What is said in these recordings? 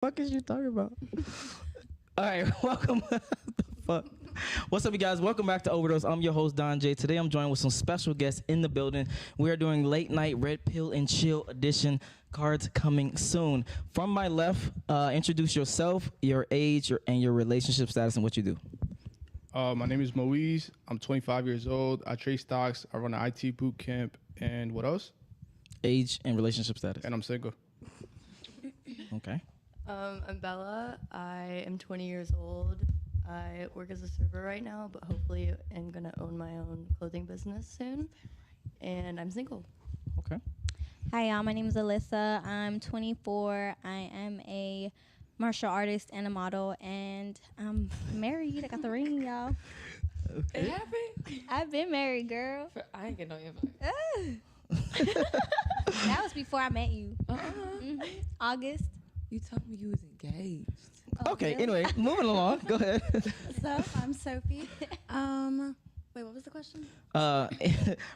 Fuck is you talking about? All right, welcome. The fuck? What's up, you guys? Welcome back to Overdose. I'm your host, Don Jaye. Today I'm joined with some special guests in the building. We are doing late night red pill and chill edition. Cards coming soon. From my left, introduce yourself, your age, and your relationship status and what you do. My name is Moise. I'm 25 years old. I trade stocks. I run an IT boot camp. And what else? Age and relationship status. And I'm single. Okay. I'm Bella. I am 20 years old. I work as a server right now, but hopefully I'm going to own my own clothing business soon. And I'm single. Okay. Hi, y'all. My name is Alyssa. I'm 24. I am a martial artist and a model, and I'm married. I got the ring, y'all. It happened? I've been married, girl. I ain't get no invite. That was before I met you. August. You told me you was engaged. Okay, really? anyway, moving along. Go ahead. So, I'm Sophie. Wait, what was the question?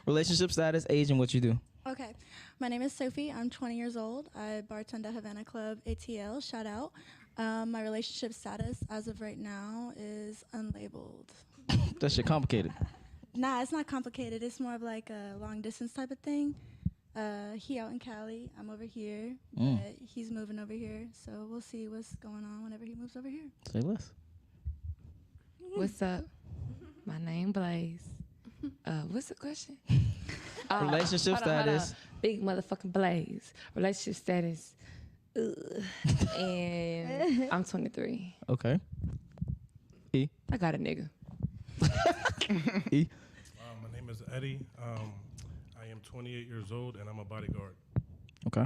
Relationship status, age, and what you do. Okay. My name is Sophie. I'm 20 years old. I bartend at Havana Club ATL. Shout out. My relationship status as of right now is unlabeled. That shit complicated. Nah, it's not complicated. It's more of like a long distance type of thing. He out in Cali. I'm over here. But he's moving over here. So we'll see what's going on whenever he moves over here. Say less. What's up? My name Blaze. What's the question? Relationship hold on. status. Big motherfucking Blaze. Relationship status. And I'm 23. Okay. E. I got a nigga. E. My name is Eddie. I am 28 years old and I'm a bodyguard. Okay.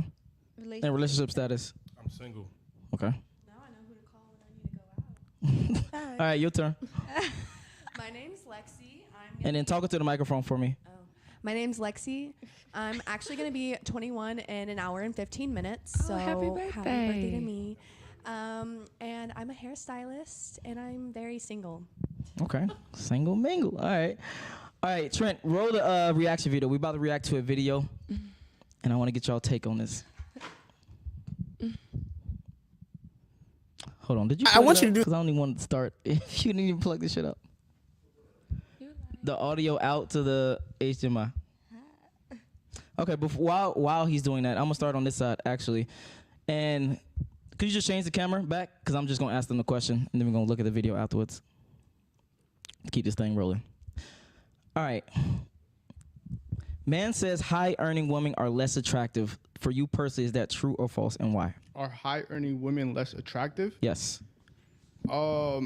And relationship status. I'm single. Okay. Now I know who to call when I need to go out. All right, your turn. My name's Lexi. And then talk to the microphone for me. My name's Lexi. I'm actually going to be 21 in an hour and 15 minutes. Oh, So happy birthday to me. And I'm a hairstylist and I'm very single. Okay. Single mingle. All right. All right, Trent, roll the reaction video. We about to react to a video, and I want to get y'all take on this. Hold on. Did you? I want you to do. Because I don't even want to start. If you didn't even plug this shit up. The audio out to the HDMI. Okay, while he's doing that, I'm gonna start on this side actually, and could you just change the camera back? Because I'm just gonna ask them the question, and then we're gonna look at the video afterwards. Keep this thing rolling. All right. Man says high-earning women are less attractive. For you personally, is that true or false, and why? Are high-earning women less attractive? Yes. I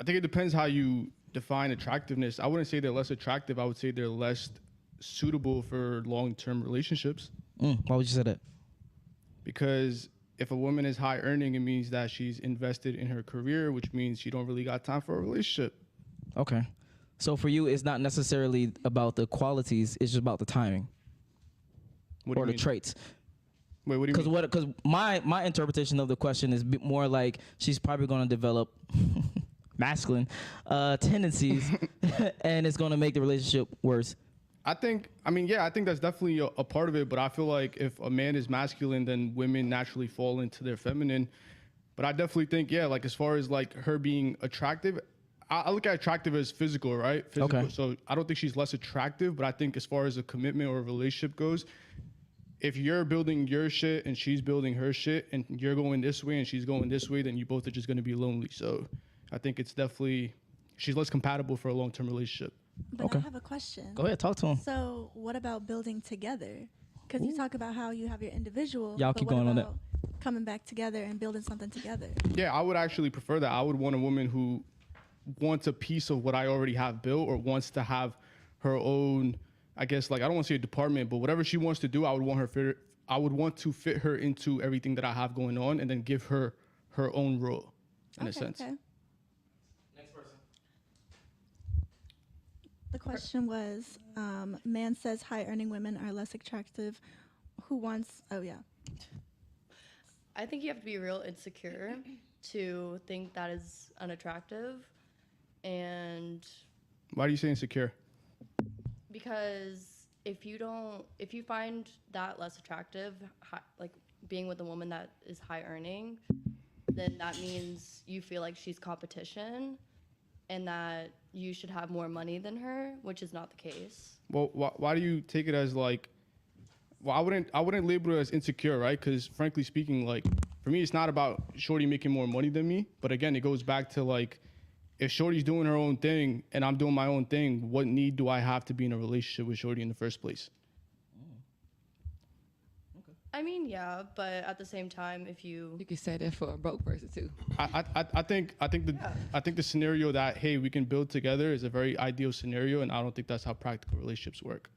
think it depends how you define attractiveness. I wouldn't say they're less attractive. I would say they're less suitable for long-term relationships. Why would you say that? Because if a woman is high-earning, it means that she's invested in her career, which means she don't really got time for a relationship. Okay. So for you, it's not necessarily about the qualities; it's just about the timing What or do the you mean? traits. Wait, what do you mean? Because my interpretation of the question is more like she's probably going to develop masculine tendencies, and it's going to make the relationship worse. I think that's definitely a part of it, but I feel like if a man is masculine, then women naturally fall into their feminine. But I definitely think, like as far as like her being attractive, I look at attractive as physical, right? Physical. Okay. So I don't think she's less attractive, but I think as far as a commitment or a relationship goes, if you're building your shit and she's building her shit and you're going this way and she's going this way, then you both are just going to be lonely. So I think it's definitely, she's less compatible for a long-term relationship. But Okay. I have a question. Go ahead, talk to him. So, what about building together? Because you talk about how you have your individual. Y'all but keep what going on that. about coming back together and building something together. Yeah, I would actually prefer that. I would want a woman who wants a piece of what I already have built or wants to have her own, I guess, like, I don't want to say a department, but whatever she wants to do, I would want to fit her into everything that I have going on and then give her her own role in a sense. Okay. The question was, man says high-earning women are less attractive. Who wants? Oh yeah. I think you have to be real insecure to think that is unattractive. And Why do you say insecure? because if you find that less attractive, like being with a woman that is high earning, then that means you feel like she's competition and that you should have more money than her, which is not the case. Well, why do you take it as like? Well, I wouldn't label it as insecure, right? Because frankly speaking, like for me, it's not about Shorty making more money than me. But again, it goes back to like, if Shorty's doing her own thing and I'm doing my own thing, what need do I have to be in a relationship with Shorty in the first place? I mean, yeah, but at the same time, if You could say that for a broke person too. I think the scenario that, hey, we can build together is a very ideal scenario, and I don't think that's how practical relationships work.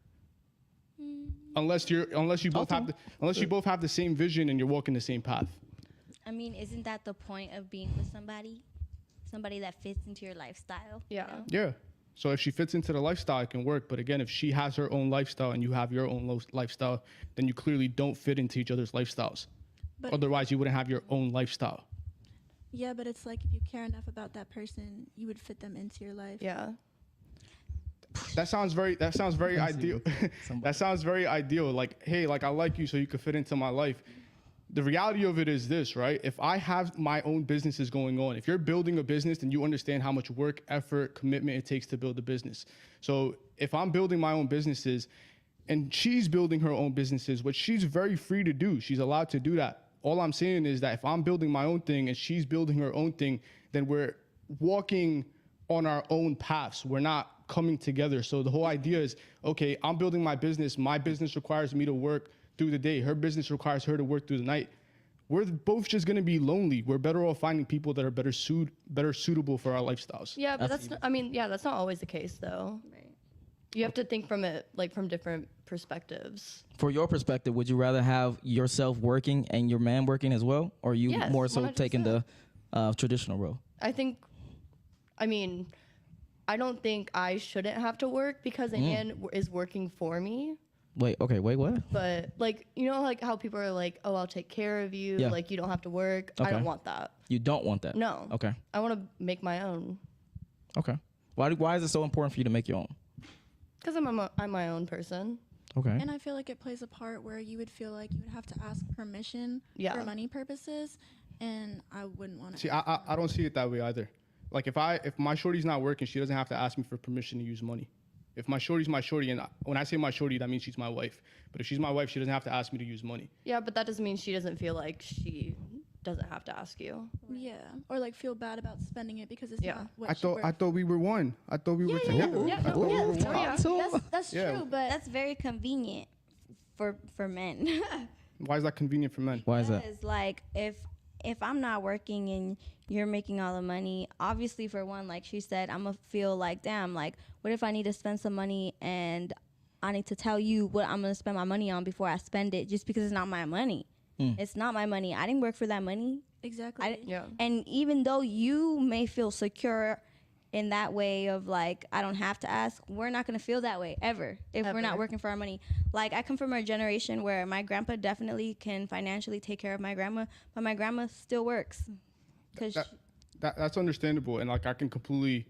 Unless you both have the same vision and you're walking the same path. I mean, isn't that the point of being with somebody that fits into your lifestyle? Yeah. Yeah. So if she fits into the lifestyle, it can work. But again, if she has her own lifestyle and you have your own lifestyle, then you clearly don't fit into each other's lifestyles. But Otherwise, you wouldn't have your own lifestyle. yeah, but it's like if you care enough about that person, you would fit them into your life. Yeah. That sounds very ideal. That sounds very ideal. Like, hey, like I like you so you could fit into my life. The reality of it is this, right? If I have my own businesses going on, if you're building a business, then you understand how much work, effort, commitment it takes to build a business. So if I'm building my own businesses and she's building her own businesses, which she's very free to do, she's allowed to do that. All I'm saying is that if I'm building my own thing and she's building her own thing, then we're walking on our own paths. We're not coming together. So the whole idea is, okay, I'm building my business. My business requires me to work through the day. Her business requires her to work through the night. We're both just going to be lonely. We're better off finding people that are better suitable for our lifestyles. Yeah, but that's not always the case though. Right. You have to think from it like from different perspectives. For your perspective, would you rather have yourself working and your man working as well, or you Yes, more so 100%. taking the traditional role? I don't think I shouldn't have to work because a man is working for me. Wait, what? But like, you know, like how people are like, oh, I'll take care of you. Yeah. Like you don't have to work. I Okay. don't want that. You don't want that? No. Okay. I want to make my own. Okay. Why is it so important for you to make your own? Because I'm my own person. Okay. And I feel like it plays a part where you would feel like you would have to ask permission Yeah. for money purposes, and I wouldn't want to. See, I don't see it that way either. Like if my shorty's not working, she doesn't have to ask me for permission to use money. If my shorty's my shorty, and when I say my shorty, that means she's my wife. But if she's my wife, she doesn't have to ask me to use money. Yeah, but that doesn't mean she doesn't feel like she doesn't have to ask you. Yeah, or like feel bad about spending it because it's Yeah. not what I thought we were one. I thought we were together. Yeah, I thought we were one. That's Yeah. true, but That's very convenient for men. Why is that convenient for men? Why is that? Because like if I'm not working and you're making all the money, obviously for one, like she said, I'm gonna feel like, damn, like what if I need to spend some money and I need to tell you what I'm gonna spend my money on before I spend it just because it's not my money. It's not my money. I didn't work for that money. exactly. Yeah. And even though you may feel secure in that way of like, I don't have to ask, we're not going to feel that way ever if we're not Ever. working for our money. Like I come from a generation where my grandpa definitely can financially take care of my grandma, but my grandma still works. Cause That's understandable, and like I could completely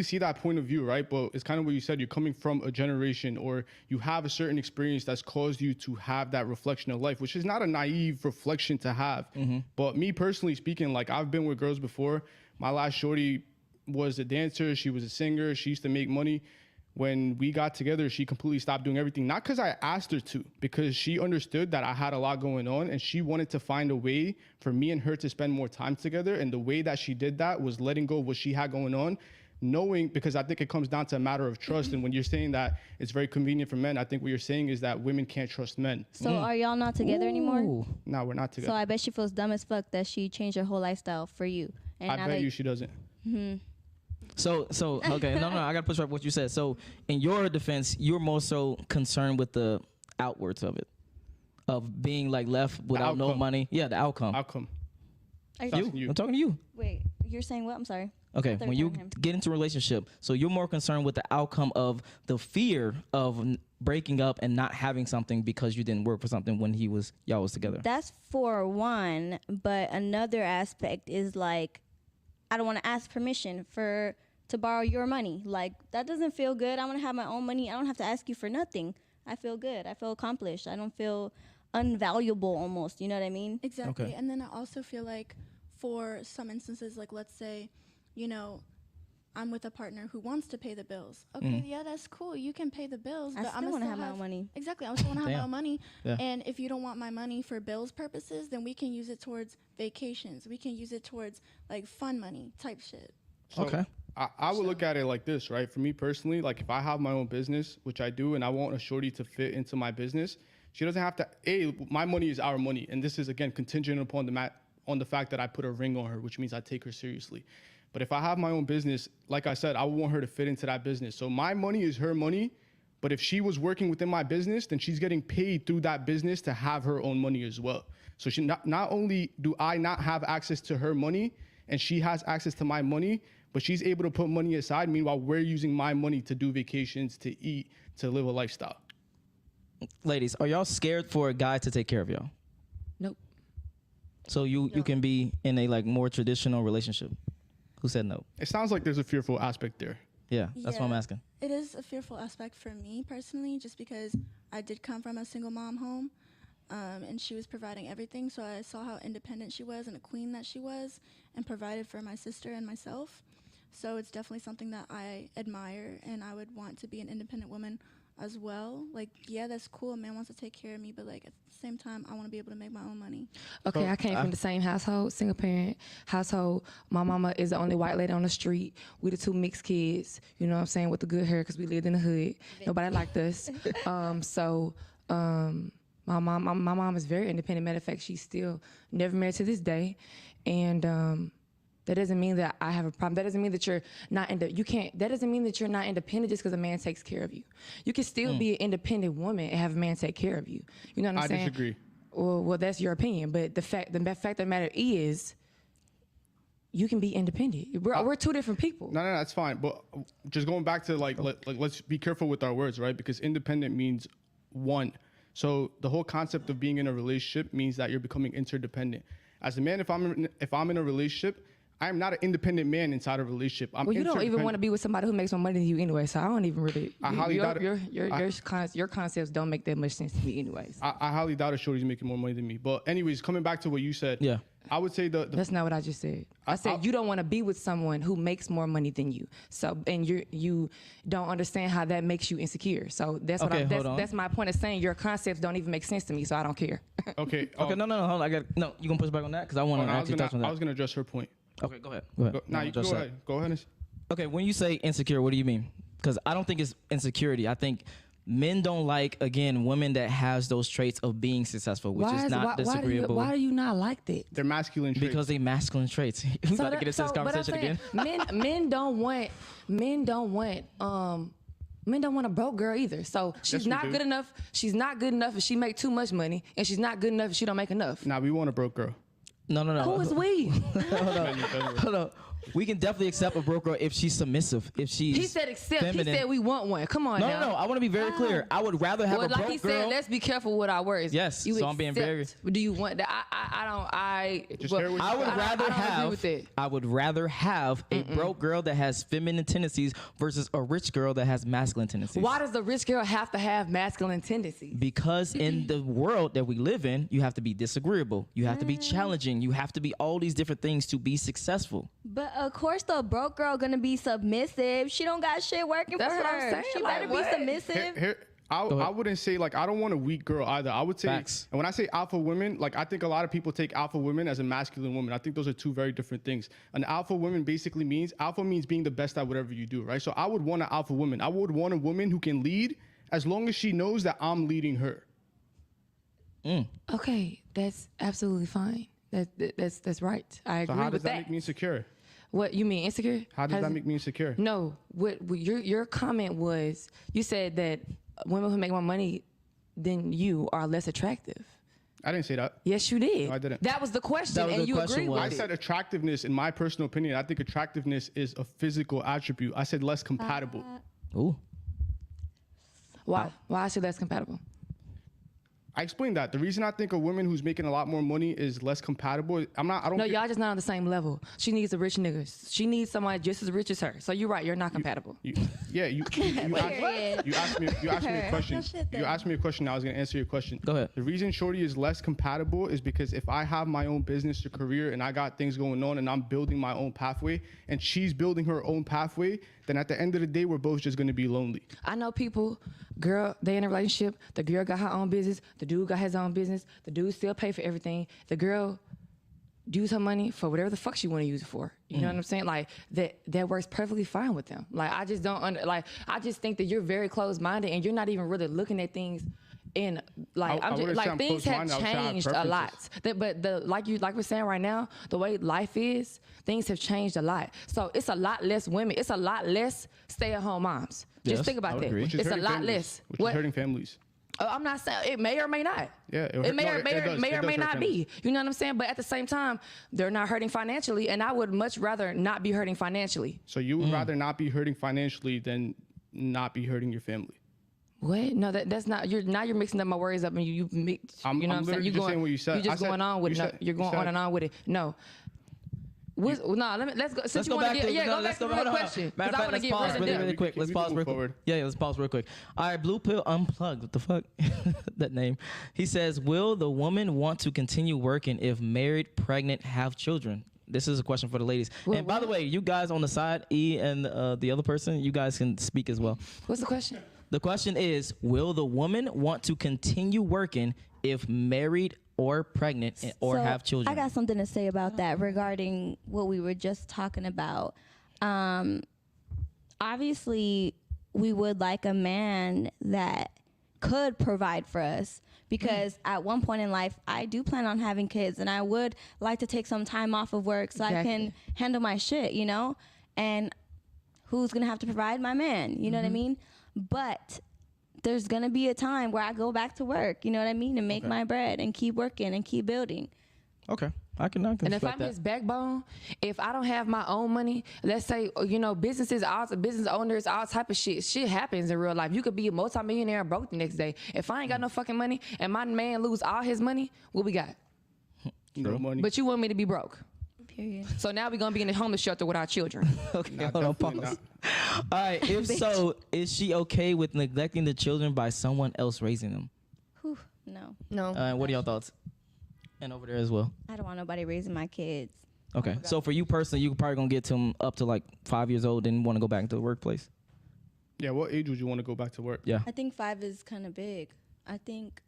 see that point of view, right? But it's kind of what you said. You're coming from a generation, or you have a certain experience that's caused you to have that reflection of life, which is not a naive reflection to have. But me personally speaking, like I've been with girls before. My last shorty was a dancer. She was a singer. She used to make money. When we got together, she completely stopped doing everything. Not because I asked her to, because she understood that I had a lot going on and she wanted to find a way for me and her to spend more time together. And the way that she did that was letting go of what she had going on, knowing, because I think it comes down to a matter of trust. And when you're saying that it's very convenient for men, I think what you're saying is that women can't trust men. so are y'all not together anymore? Ooh. No, we're not together. So I bet she feels dumb as fuck that she changed her whole lifestyle for you. And I now bet that you she doesn't. So okay, no, I gotta push back what you said. So in your defense, you're more so concerned with the outwards of it, of being like left without no outcome. money. Yeah, the outcome. Outcome. Are Stop. you, You. I'm talking to you. wait, you're saying what? I'm sorry. Okay, thought when you you were talking to him. get into a relationship, so you're more concerned with the outcome of the fear of breaking up and not having something because you didn't work for something when y'all was together. That's for one, but another aspect is like, I don't want to ask permission to borrow your money. Like that doesn't feel good. I want to have my own money. I don't have to ask you for nothing. I feel good. I feel accomplished. I don't feel unvaluable almost. You know what I mean? Exactly. Okay. And then I also feel like for some instances, like let's say, you know, I'm with a partner who wants to pay the bills. Okay, yeah, that's cool. You can pay the bills, I but still I'm want to gonna have my own money. Exactly. I still want to have my own money. Yeah. And if you don't want my money for bills purposes, then we can use it towards vacations. We can use it towards like fun money type shit. So Okay. I would look at it like this, right? For me personally, like if I have my own business, which I do, and I want a shorty to fit into my business, she doesn't have to. My money is our money, and this is again contingent upon the fact that I put a ring on her, which means I take her seriously. But if I have my own business, like I said, I would want her to fit into that business. So my money is her money, but if she was working within my business, then she's getting paid through that business to have her own money as well. So she not only do I not have access to her money, and she has access to my money, but she's able to put money aside. Meanwhile, we're using my money to do vacations, to eat, to live a lifestyle. Ladies, are y'all scared for a guy to take care of y'all? Nope. So you can be in a like more traditional relationship. Who said no? It sounds like there's a fearful aspect there. Yeah, that's what I'm asking. It is a fearful aspect for me personally, just because I did come from a single mom home, and she was providing everything. So I saw how independent she was and a queen that she was, and provided for my sister and myself. So it's definitely something that I admire, and I would want to be an independent woman as well. Like, yeah, that's cool. A man wants to take care of me, but like at the same time, I want to be able to make my own money. Okay, I came from the same household, single parent household. My mama is the only white lady on the street. We the two mixed kids, you know what I'm saying, with the good hair because we lived in the hood. Nobody liked us. My mom is very independent. Matter of fact, she's still never married to this day. And that doesn't mean that I have a problem. That doesn't mean that you're not that doesn't mean that you're not independent just because a man takes care of you. You can still be an independent woman and have a man take care of you. You know what I'm saying? I disagree. Well, that's your opinion. But the fact of the matter is, you can be independent. We're two different people. No, that's fine. But just going back to let's be careful with our words, right? Because independent means one. So the whole concept of being in a relationship means that you're becoming interdependent. As a man, if I'm in a relationship, I am not an independent man inside a relationship. Well, you don't even want to be with somebody who makes more money than you anyway. So I don't even really. Your concepts don't make that much sense to me, anyways. I highly doubt a shorty's making more money than me. But anyways, coming back to what you said, yeah, I would say that's not what I just said. I said you don't want to be with someone who makes more money than you. So and you don't understand how that makes you insecure. So that's that's my point of saying your concepts don't even make sense to me. So I don't care. Okay. Okay. No. Hold on. You gonna push back on that because I want to actually touch on that. I was gonna address her point. Okay, go ahead. Go ahead. Go ahead. Okay, when you say insecure, what do you mean? Because I don't think it's insecurity. I think men don't like, again, women that has those traits of being successful, which is not disagreeable. Why do you not like that? They're masculine traits. Because they masculine traits. We got to get into this conversation again. Men don't want a broke girl either. So she's not good enough. She's not good enough if she make too much money, and she's not good enough if she don't make enough. Nah, we want a broke girl. No. Who is we? Hold on. We can definitely accept a broke girl if she's submissive, if she's He said accept. feminine. He said we want one. Come on now. No. I want to be very clear. I would rather have a broke girl. Like he said, let's be careful with our words. Yes, so I'm being very. Do you want that? I would rather have a broke girl that has feminine tendencies versus a rich girl that has masculine tendencies. Why does the rich girl have to have masculine tendencies? Because in the world that we live in, you have to be disagreeable. You have to be challenging. You have to be all these different things to be successful. But of course, the broke girl gonna be submissive. She don't got shit working for her. She better be submissive. I wouldn't say I don't want a weak girl either. I would say, Facts. And when I say alpha women, I think a lot of people take alpha women as a masculine woman. I think those are two very different things. An alpha woman basically means being the best at whatever you do, right? So I would want an alpha woman. I would want a woman who can lead as long as she knows that I'm leading her. Okay, that's absolutely fine. That's right. I agree with that. So how does that make me insecure? What you mean insecure? How does that make me insecure? No, what your comment was, you said that women who make more money than you are less attractive. I didn't say that. Yes, you did. No, I didn't. That was the question, and you agreed with it. I said attractiveness, in my personal opinion, I think attractiveness is a physical attribute. I said less compatible. Ooh. Why? Why is it less compatible? I explained that. The reason I think a woman who's making a lot more money is less compatible. I don't. No, y'all just not on the same level. She needs a rich nigga. She needs somebody just as rich as her. So you're right. You're not compatible. You asked me a question. You asked me a question. I was gonna answer your question. Go ahead. The reason Shorty is less compatible is because if I have my own business or career and I got things going on and I'm building my own pathway and she's building her own pathway, then at the end of the day, we're both just gonna be lonely. I know people, girl, they in a relationship. The girl got her own business. The dude got his own business. The dude still pay for everything. The girl use her money for whatever the fuck she want to use it for. You know what I'm saying? Like that works perfectly fine with them. Like I just don't I just think that you're very closed-minded and you're not even really looking at things in like things have changed a lot. Like we're saying right now, the way life is, things have changed a lot. So it's a lot less women. It's a lot less stay-at-home moms. Just think about that. It's a lot less. Which is hurting families. I'm not saying it may or may not. Yeah, it may or may not be. You know what I'm saying? But at the same time, they're not hurting financially, and I would much rather not be hurting financially. So you would rather not be hurting financially than not be hurting your family? What? No, that's not. You're mixing up my words up, and you mix. You know what I'm saying? Saying what you said. You're just going on with it. You're going on and on with it. No. Let's go. Since you want to get, go back to the question. Matter of fact, let's pause really quick. Let's pause real quick. Yeah, let's pause real quick. All right, Blue Pill Unplugged. What the fuck? That name. He says, will the woman want to continue working if married, pregnant, have children? This is a question for the ladies. And by the way, you guys on the side, E and the other person, you guys can speak as well. What's the question? The question is, will the woman want to continue working if married or pregnant or have children? I got something to say about that regarding what we were just talking about. Obviously, we would like a man that could provide for us because at one point in life, I do plan on having kids and I would like to take some time off of work so I can handle my shit, you know? And who's going to have to provide? My man, you know what I mean? But there's going to be a time where I go back to work, you know what I mean, and make my bread and keep working and keep building. Okay. I can and if I'm his backbone, if I don't have my own money, let's say, you know, business owners, all type of shit happens in real life. You could be a multimillionaire and broke the next day. If I ain't got no fucking money and my man lose all his money, what we got? No money. But you want me to be broke. Period. So now we're going to be in the homeless shelter with our children. Okay, hold on, pause. All right, if so, is she okay with neglecting the children by someone else raising them? Whew, no. No. What are y'all thoughts? And over there as well. I don't want nobody raising my kids. Okay, so for you personally, you probably going to get to them up to like 5 years old and want to go back into the workplace? Yeah, what age would you want to go back to work? Yeah. I think 5 is kind of big. I think,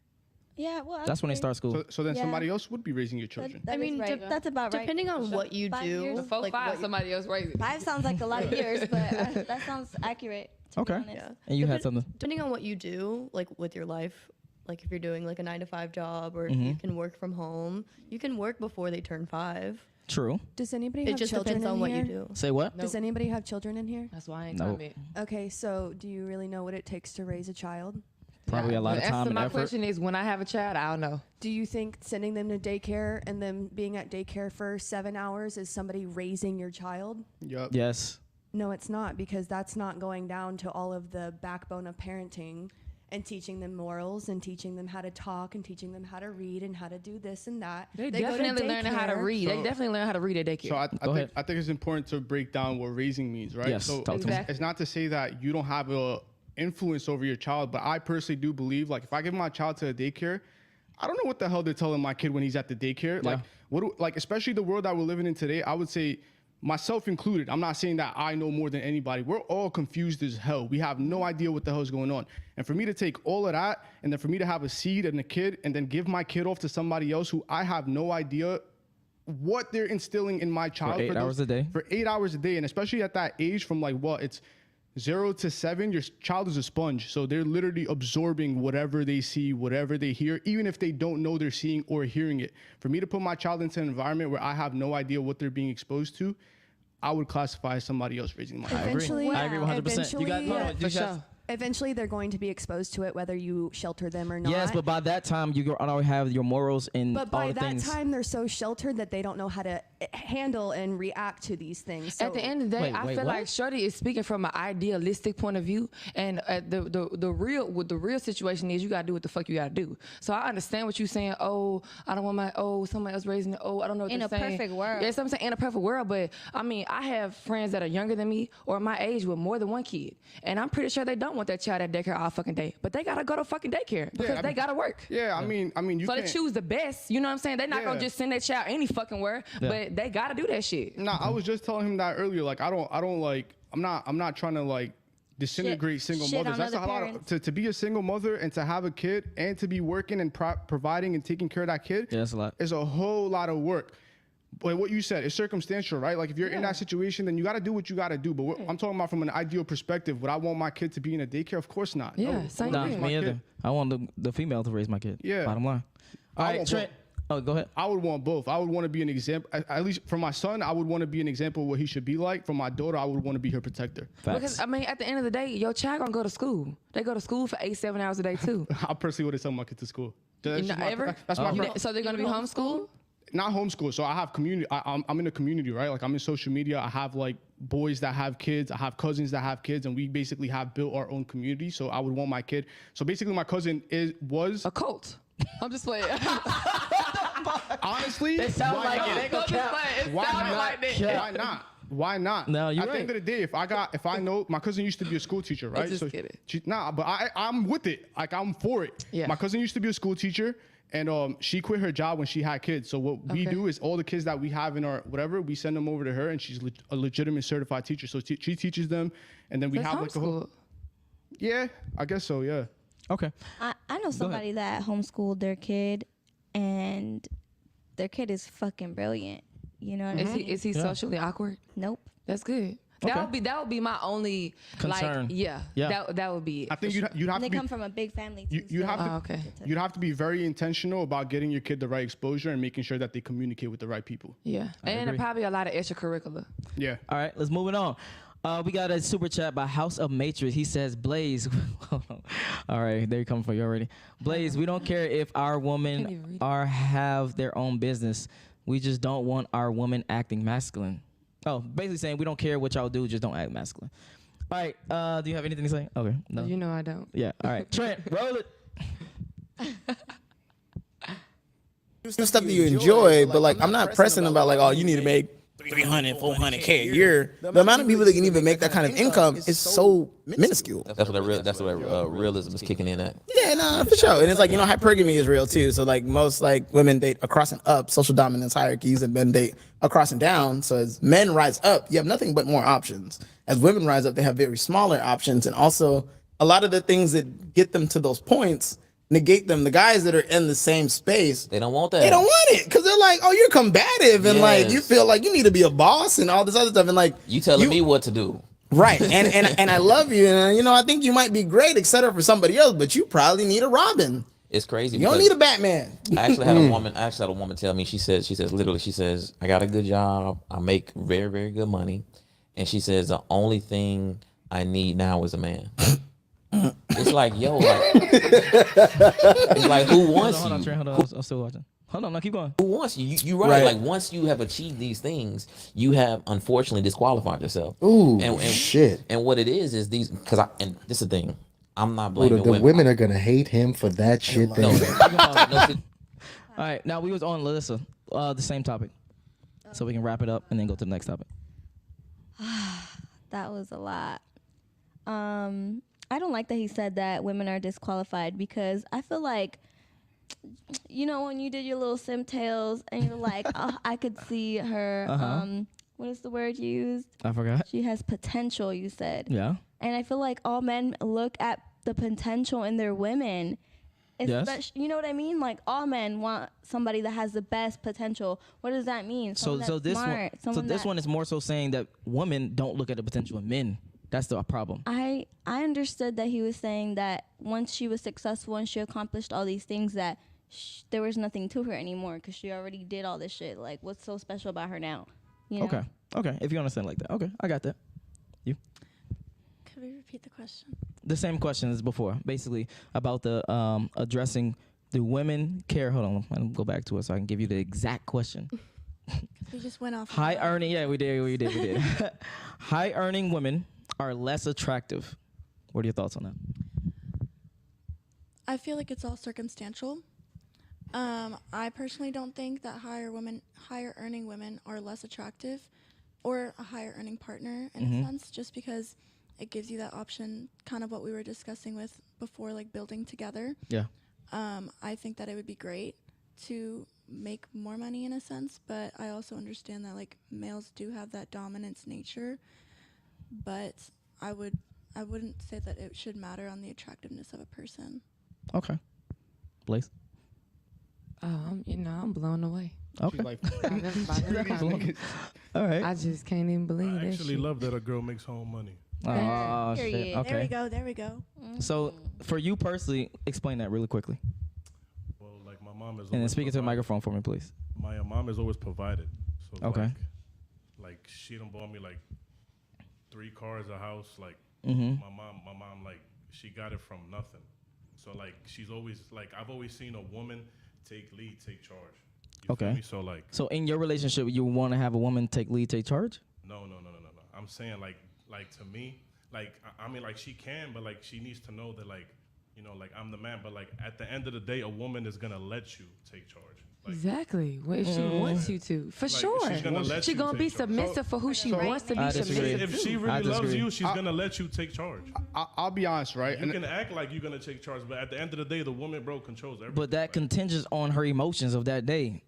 yeah, well. That's when they start school. So then somebody else would be raising your children. I mean, that's about right. Depending on what you do. Before 5, somebody else raising. 5 sounds like a lot of years, but that sounds accurate. Okay. Yeah. And you had something. Depending on what you do, like with your life, like if you're doing like a 9-to-5 job or if you can work from home, you can work before they turn 5. True. Does anybody It have just children depends on in what here? you do. Say what? Does anybody have children in here? That's why I ain't Nope. comment. Okay, so do you really know what it takes to raise a child? Probably a lot of time and my effort. question is, when I have a child, I don't know. Do you think sending them to daycare and them being at daycare for 7 hours is somebody raising your child? Yep. Yes. No, it's not, because that's not going down to all of the backbone of parenting and teaching them morals and teaching them how to talk and teaching them how to read and how to do this and that. They go to definitely learning how to daycare. read. They definitely learn how to read at daycare. So I think it's important to break down what raising means, right? Yes, So talk to me. it's not to say that you don't have a influence over your child, but I personally do believe, like, if I give my child to a daycare, I don't know what the hell they're telling my kid when he's at the daycare. Yeah. Like especially the world that we're living in today, I would say, myself included, I'm not saying that I know more than anybody. We're all confused as hell. We have no idea what the hell is going on. And for me to take all of that, and then for me to have a seed and a kid, and then give my kid off to somebody else who I have no idea what they're instilling in my child. For 8 hours a day? For 8 hours a day. And especially at that age from like, it's 0 to 7, your child is a sponge. So they're literally absorbing whatever they see, whatever they hear, even if they don't know they're seeing or hearing it. For me to put my child into an environment where I have no idea what they're being exposed to, I would classify as somebody else raising my child. Eventually, I agree 100%. You got, yeah, hold on, for sure. eventually they're going to be exposed to it whether you shelter them or not. Yes, but by that time you already have your morals and But by all the that things. time they're so sheltered that they don't know how to handle and react to these things. So At the end of the day, I feel like Shorty is speaking from an idealistic point of view, and the real situation is you gotta do what the fuck you gotta do. So I understand what you're saying. Oh, I don't want somebody else raising it. Oh, I don't know what In they're a saying. perfect world. Yeah, I'm saying in a perfect world, but I mean, I have friends that are younger than me or my age with more than one kid, and I'm pretty sure they don't want that child at daycare all fucking day, but they gotta go to fucking daycare because they gotta work. Yeah, I mean, you so can't. they choose the best. You know what I'm saying? They're not gonna just send their child any fucking where, but they gotta do that shit. Nah, I was just telling him that earlier. Like, I don't like. I'm not trying to like disintegrate single mothers. That's a lot of, to be a single mother and to have a kid and to be working and providing and taking care of that kid. Yeah, that's a lot. Is a whole lot of work. But what you said is circumstantial, right? Like if you're in that situation, then you got to do what you got to do. But what I'm talking about from an ideal perspective, would I want my kid to be in a daycare? Of course not. Yeah, no, same Nah, thing. me either. I want the female to raise my kid. Yeah. Bottom line. All I right, want Trent. Oh, go ahead. I would want both. I would want to be an example. At least for my son, I would want to be an example of what he should be like. For my daughter, I would want to be her protector. Facts. Because I mean, at the end of the day, your child gonna go to school. They go to school for 8-7 hours a day too. I personally would have sent my kid to school. That's so they're gonna be homeschooled. Not homeschool. So I have community. I'm in a community, right? Like I'm in social media. I have like boys that have kids. I have cousins that have kids, and we basically have built our own community. So I would want my kid. So basically, my cousin was a cult. I'm just playing. Honestly, it sounds like it. Ain't gonna count. Why not? Why not? No, you're At the end of the day, if I know my cousin used to be a school teacher, right? Just kidding. But I'm with it. Like I'm for it. Yeah. My cousin used to be a school teacher. And she quit her job when she had kids. So what we do is all the kids that we have in our whatever, we send them over to her, and she's a legitimate certified teacher. So she teaches them, and then we have like a whole. Yeah, I guess so. Yeah. Okay. I know somebody that homeschooled their kid, and their kid is fucking brilliant. You know what I mean? Is he socially awkward? Nope. That's good. Okay. That would be my only concern. That would be. I think you'd have and to they be, come from a big family too. You'd have to be very intentional about getting your kid the right exposure and making sure that they communicate with the right people. Yeah, and probably a lot of extracurricular. Yeah. All right, let's move it on. We got a super chat by House of Matrix. He says, Blaze. All right, there you come for you already. Blaze, we don't care if our women have their own business. We just don't want our women acting masculine. Oh, basically saying we don't care what y'all do, just don't act masculine. All right, do you have anything to say? Okay, no. You know I don't. Yeah, all right. Trent, roll it. Stuff that you enjoy, but like I'm not pressing about like, oh, you need to make 300, 400K a year. The amount of people that can even make that kind of income is so minuscule. That's what realism is kicking in at. Yeah, no, for sure. And it's like, hypergamy is real too. So like most like women date across and up social dominance hierarchies, and men date across and down. So as men rise up, you have nothing but more options. As women rise up, they have very smaller options. And also a lot of the things that get them to those points negate them. The guys that are in the same space, they don't want that. They don't want it because they're like, oh, you're combative and like you feel like you need to be a boss and all this other stuff, and like you telling me what to do. Right. And I love you, and I think you might be great, etc. for somebody else, but you probably need a Robin. It's crazy. You don't need a Batman. I actually had a woman tell me, she says, I got a good job, I make very, very good money, and she says the only thing I need now is a man. It's like, yo, it's like who wants hold on, you? Trent, hold on, I'm still watching. Hold on, no, keep going. Who wants you? You're right. Like once you have achieved these things, you have unfortunately disqualified yourself. Ooh, shit. And what it is these, and this is the thing. I'm not blaming the women are gonna hate him for that shit. All right, now we was on Alyssa, the same topic, so we can wrap it up and then go to the next topic. That was a lot. I don't like that he said that women are disqualified, because I feel like, when you did your little sim tails and you're like, oh, I could see her, what is the word you used? I forgot. She has potential, you said. Yeah. And I feel like all men look at the potential in their women. Yes. You know what I mean? Like all men want somebody that has the best potential. What does that mean? So this one is more so saying that women don't look at the potential in men. That's the problem. I understood that he was saying that once she was successful and she accomplished all these things, that there was nothing to her anymore because she already did all this shit. Like, what's so special about her now? You know? Okay. If you understand like that. Okay, I got that. You? Could we repeat the question? The same question as before, basically about the addressing do women care? Hold on, let me go back to it so I can give you the exact question. We just went off. High earning, yeah, we did. High earning women are less attractive. What are your thoughts on that? I feel like it's all circumstantial. I personally don't think that higher earning women are less attractive or a higher earning partner in a sense, just because it gives you that option, kind of what we were discussing with before, like building together. Yeah. I think that it would be great to make more money in a sense, but I also understand that like males do have that dominance nature, but I wouldn't say that it should matter on the attractiveness of a person. Okay. Blaze? I'm blown away. Okay. Like, all right. I just can't even believe I that actually shit. love that a girl makes her own money. Oh, shit. Okay. There we go. So, for you personally, explain that really quickly. Well, like my mom is. And then always speak into the provided. microphone for me, please. My mom is always provided. So Okay. Like she done bought me like 3 cars, a house. Like Mm-hmm. my mom, like she got it from nothing. So like she's always like I've always seen a woman take lead, take charge. You feel Okay. me? So like. So, in your relationship, you want to have a woman take lead, take charge? No. I'm saying like to me, like I mean like she can, but like she needs to know that like like I'm the man. But like at the end of the day, a woman is gonna let you take charge. Like, Exactly. Well, if she wants you to, for Like, sure. she's gonna let She's you gonna be take charge. submissive for who she wants to be I disagree. submissive if to. she I really loves disagree. you, she's gonna let you take charge. I'll be honest, right? You can act like you're gonna take charge, but at the end of the day, the woman, bro, controls everything. But that Like, contingents on her emotions of that day.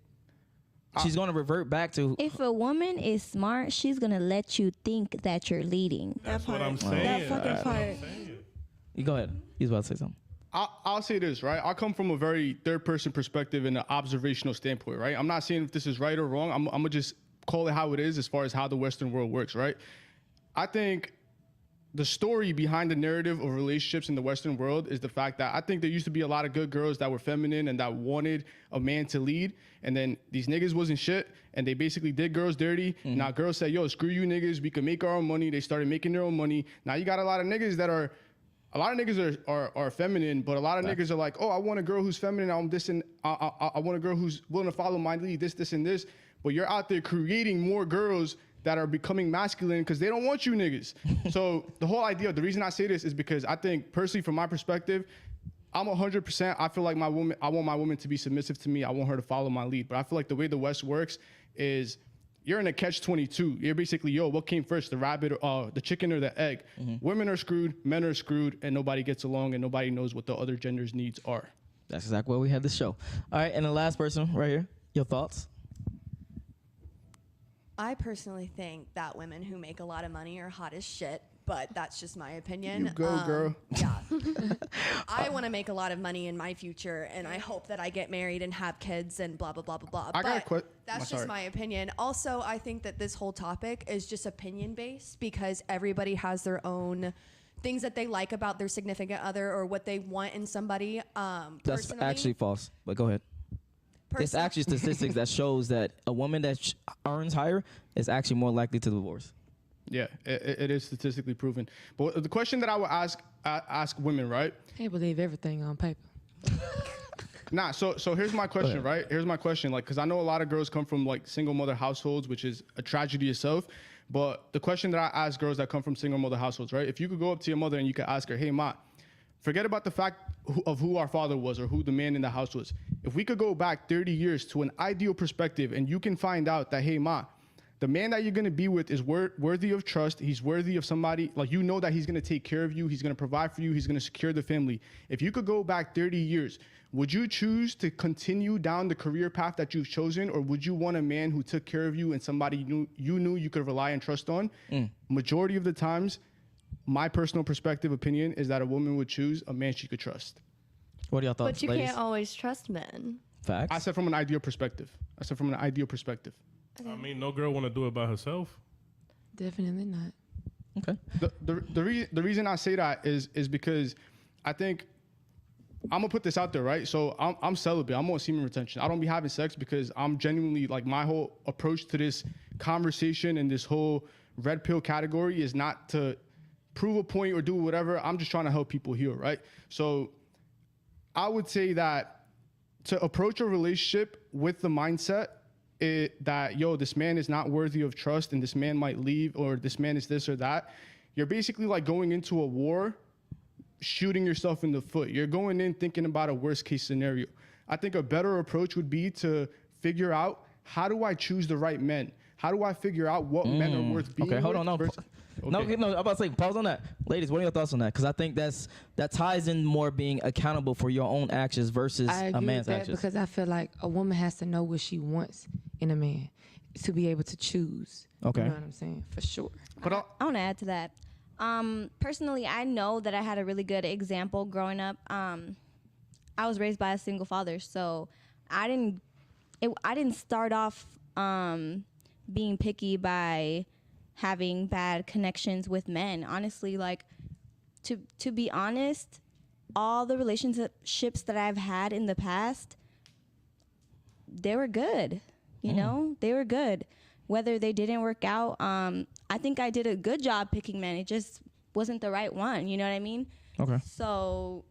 She's going to revert back to. If a woman is smart, she's gonna let you think that you're leading. that's what I'm That saying. fucking That's what I'm part. saying. You go ahead. He's about to say something. I'll say this, right? I come from a very third-person perspective and an observational standpoint, right? I'm not saying if this is right or wrong. I'm gonna just call it how it is as far as how the Western world works, right? I think the story behind the narrative of relationships in the Western world is the fact that I think there used to be a lot of good girls that were feminine and that wanted a man to lead, and then these niggas wasn't shit, and they basically did girls dirty. Now girls said, yo, screw you niggas, we can make our own money. They started making their own money. Now you got a lot of niggas that are feminine, but a lot of niggas are like, oh, I want a girl who's feminine. I'm this and I want a girl who's willing to follow my lead, this, and this. But you're out there creating more girls that are becoming masculine because they don't want you niggas. So the whole idea, the reason I say this is because I think personally, from my perspective, I'm 100%. I feel like I want my woman to be submissive to me. I want her to follow my lead. But I feel like the way the West works is you're in a catch-22. You're basically, yo, what came first, the rabbit, or the chicken or the egg? Women are screwed, men are screwed, and nobody gets along, and nobody knows what the other gender's needs are. That's exactly why we had the show. All right, and the last person right here. Your thoughts? I personally think that women who make a lot of money are hot as shit, but that's just my opinion. You go, girl. Yeah. I want to make a lot of money in my future, and I hope that I get married and have kids and blah, blah, blah, blah, blah. I got a But that's just my opinion. Also, I think that this whole topic is just opinion-based because everybody has their own things that they like about their significant other or what they want in somebody. That's Personally, actually false, but go ahead. It's actually statistics that shows that a woman that earns higher is actually more likely to divorce. Yeah, it is statistically proven. But the question that I would ask women, right? Can't believe everything on paper. Nah, so here's my question, right? Here's my question, like, because I know a lot of girls come from like single mother households, which is a tragedy itself. But the question that I ask girls that come from single mother households, right? If you could go up to your mother and you could ask her, hey, Ma, forget about the fact of who our father was or who the man in the house was. If we could go back 30 years to an ideal perspective and you can find out that, hey, Ma, the man that you're going to be with is worthy of trust. He's worthy of somebody, like, you know that he's going to take care of you. He's going to provide for you. He's going to secure the family. If you could go back 30 years, would you choose to continue down the career path that you've chosen, or would you want a man who took care of you and somebody you knew you could rely and trust on? Majority of the times, my personal opinion is that a woman would choose a man she could trust. What are your thoughts, But you ladies? can't always trust men. Facts. I said from an ideal perspective. I mean, no girl want to do it by herself. Definitely not. Okay. The reason I say that is because I think I'm gonna put this out there, right? So I'm celibate. I'm on semen retention. I don't be having sex because I'm genuinely, like, my whole approach to this conversation and this whole red pill category is not to prove a point or do whatever. I'm just trying to help people heal, right? So I would say that to approach a relationship with the mindset that, yo, this man is not worthy of trust and this man might leave, or this man is this or that, you're basically like going into a war, shooting yourself in the foot. You're going in thinking about a worst case scenario. I think a better approach would be to figure out, how do I choose the right men? How do I figure out what men are worth being Okay, hold with? on. No, I'm about to say, pause on that. Ladies, what are your thoughts on that? Because I think that ties in more being accountable for your own actions versus I agree a man's with that actions. because I feel like a woman has to know what she wants in a man to be able to choose. Okay. You know what I'm saying? For sure. But I want to add to that. Personally, I know that I had a really good example growing up. I was raised by a single father, so I didn't start off being picky by having bad connections with men. Honestly, like to be honest, all the relationships that I've had in the past, they were good. You know, they were good. Whether they didn't work out, I think I did a good job picking men. It just wasn't the right one. You know what I mean? Okay. So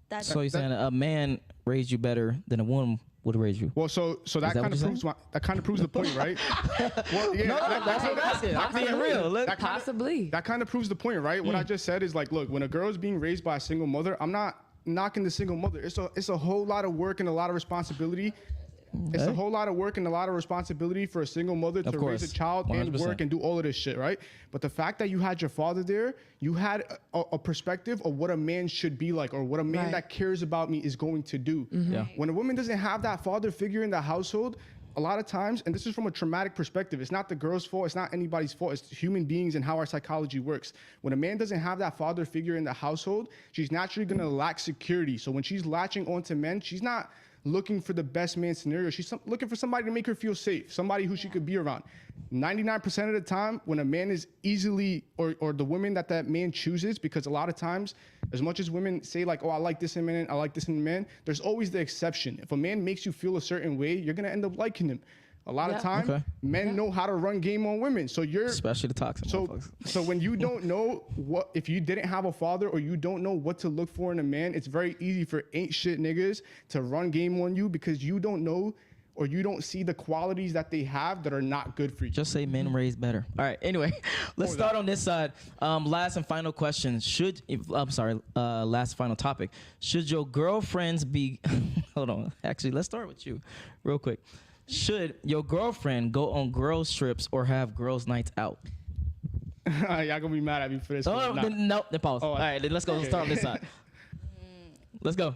that's So you're saying a man raised you better than a woman would raise you? Well, so that kind of proves the point, right? Well, yeah, that's what I'm asking. I'm being real. Possibly. That kind of proves the point, right? What I just said is like, look, when a girl is being raised by a single mother, I'm not knocking the single mother. It's a whole lot of work and a lot of responsibility. It's a whole lot of work and a lot of responsibility for a single mother to raise a child 100%. And work and do all of this shit, right? But the fact that you had your father there, you had a perspective of what a man should be like, or what a man that cares about me is going to do. Yeah. When a woman doesn't have that father figure in the household, a lot of times, and this is from a traumatic perspective, it's not the girl's fault, it's not anybody's fault, it's human beings and how our psychology works. When a man doesn't have that father figure in the household, she's naturally gonna lack security. So when she's latching onto men, she's not looking for the best man scenario. She's looking for somebody to make her feel safe, somebody who she could be around. 99% of the time, when a man is easily, or the woman that man chooses, because a lot of times, as much as women say like, oh, I like this in men, I like this in men, there's always the exception. If a man makes you feel a certain way, you're gonna end up liking him. A lot of time, men know how to run game on women. So especially the toxic motherfuckers. So when you don't know if you didn't have a father, or you don't know what to look for in a man, it's very easy for ain't shit niggas to run game on you, because you don't know, or you don't see the qualities that they have that are not good for you. Just say men raised better. All right. Anyway, let's start on this side. Last and final question. Last final topic. Should your girlfriends be? Hold on. Actually, let's start with you, real quick. Should your girlfriend go on girls trips or have girls nights out? Y'all gonna be mad at me for this. No, then pause. All right, then let's go. Let's start on this side. Let's go.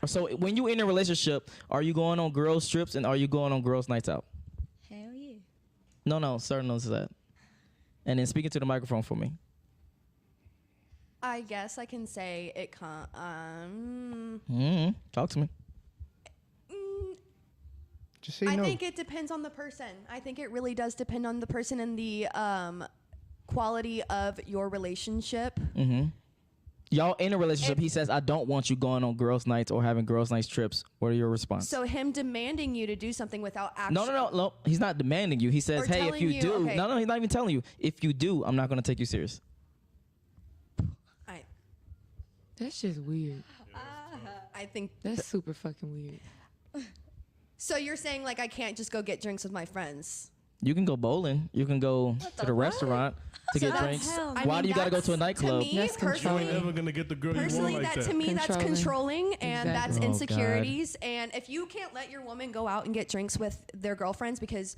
So when you in a relationship, are you going on girls trips and are you going on girls nights out? hell yeah. No, sir knows that. And then speaking to the microphone for me. I guess I can say it can't. Talk to me. Just say I no. think it depends on the person. I think it really does depend on the person and the quality of your relationship. Mm-hmm. Y'all in a relationship, he says, I don't want you going on girls' nights or having girls' nights trips. What are your response? So him demanding you to do something without actually... No. He's not demanding you. He says, hey, if you do... Okay. No, he's not even telling you. If you do, I'm not going to take you serious. That's just weird. I think... That's super fucking weird. So you're saying, like, I can't just go get drinks with my friends? You can go bowling. You can go to the restaurant to get drinks. Why do you got to go to a nightclub? To me, personally, you're never gonna get the girl you want like that. To me, that's controlling, and that's Oh, insecurities. And if you can't let your woman go out and get drinks with their girlfriends because,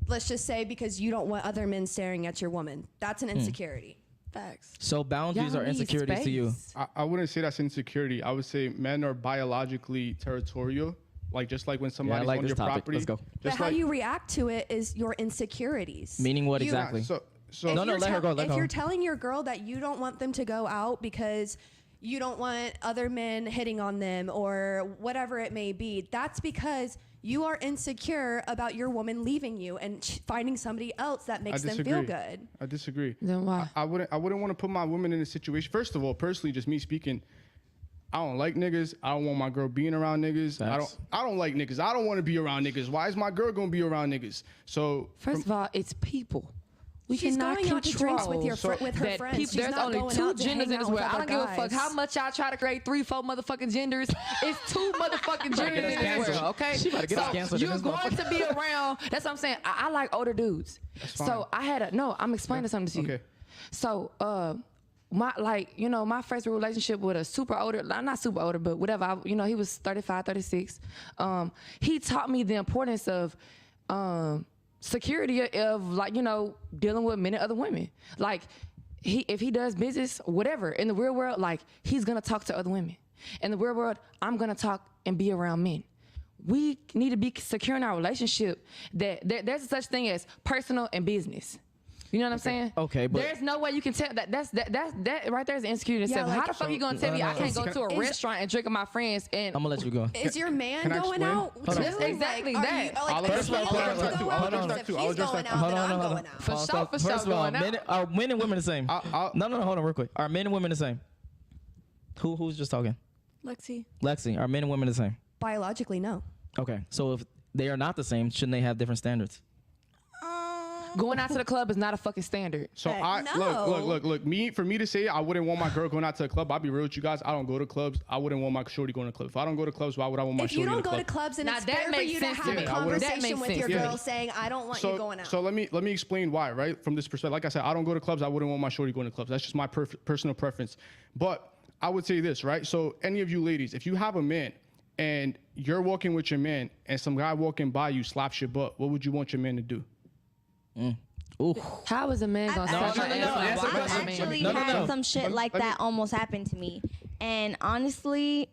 let's just say, because you don't want other men staring at your woman, that's an insecurity. Facts. So boundaries are insecurities to you. I wouldn't say that's insecurity. I would say men are biologically territorial. Like, just like when somebody's on your property. Let's go. But how you react to it is your insecurities. Meaning what exactly? So no, let her go. If you're telling your girl that you don't want them to go out because you don't want other men hitting on them or whatever it may be, that's because you are insecure about your woman leaving you and finding somebody else that makes them feel good. I disagree. Then why? I wouldn't want to put my woman in a situation. First of all, personally, just me speaking, I don't like niggas. I don't want my girl being around niggas. I don't like niggas. I don't want to be around niggas. Why is my girl gonna be around niggas? So First of all, it's people. We She's cannot going out to drinks with control with her that friends. people- She's there's not only going two out to genders hang in this out with world. I don't other give a fuck guys. how much y'all try to create 3-4 motherfucking genders. It's 2 motherfucking genders in this world, okay? She about to get us canceled in You're this going to be around. That's what I'm saying. I like older dudes. So I had a no. I'm explaining something to you. Okay. So my first relationship with a super older, not super older, but whatever. He was 35, 36. He taught me the importance of security of dealing with many other women. Like if he does business, whatever, in the real world, like he's gonna talk to other women. In the real world, I'm gonna talk and be around men. We need to be secure in our relationship that there's such thing as personal and business. You know what I'm saying? Okay, but there's no way you can tell that right there is insecurity itself. like- How the fuck you gonna tell me I can't go to a restaurant and drink with my friends and I'm gonna let you go. Is your man can I going explain? out? Hold on. too? Exactly Like, that. I'll Like, address that too. I'll address that too. I'll address that too. I'll He's address going that out, too. then I'm going out. For sure First of all, going out. are men and women the same? I'll- No, hold on real quick. Are men and women the same? Who's just talking? Lexi. Lexi, are men and women the same? Biologically, no. Okay, so if they are not the same, shouldn't they have different standards? Going out to the club is not a fucking standard. So Hey, I no. look. For me to say I wouldn't want my girl going out to the club. I'll be real with you guys. I don't go to clubs. I wouldn't want my shorty going to club. If I don't go to clubs, why would I want my If shorty you don't to go the to club? clubs, and Now it's that fair for makes you to sense have to a me. Yeah, I would've- conversation That with makes your sense. girl saying, I don't want you going out. So let me explain why, right? From this perspective, like I said, I don't go to clubs. I wouldn't want my shorty going to clubs. That's just my personal preference. But I would say this, right? So any of you ladies, if you have a man and you're walking with your man and some guy walking by you slaps your butt, what would you want your man to do? Ooh. How is a man gonna I've slap your no, ass answer when the I I've watch my question. man? actually No, had no. some shit like that almost happen to me. And honestly,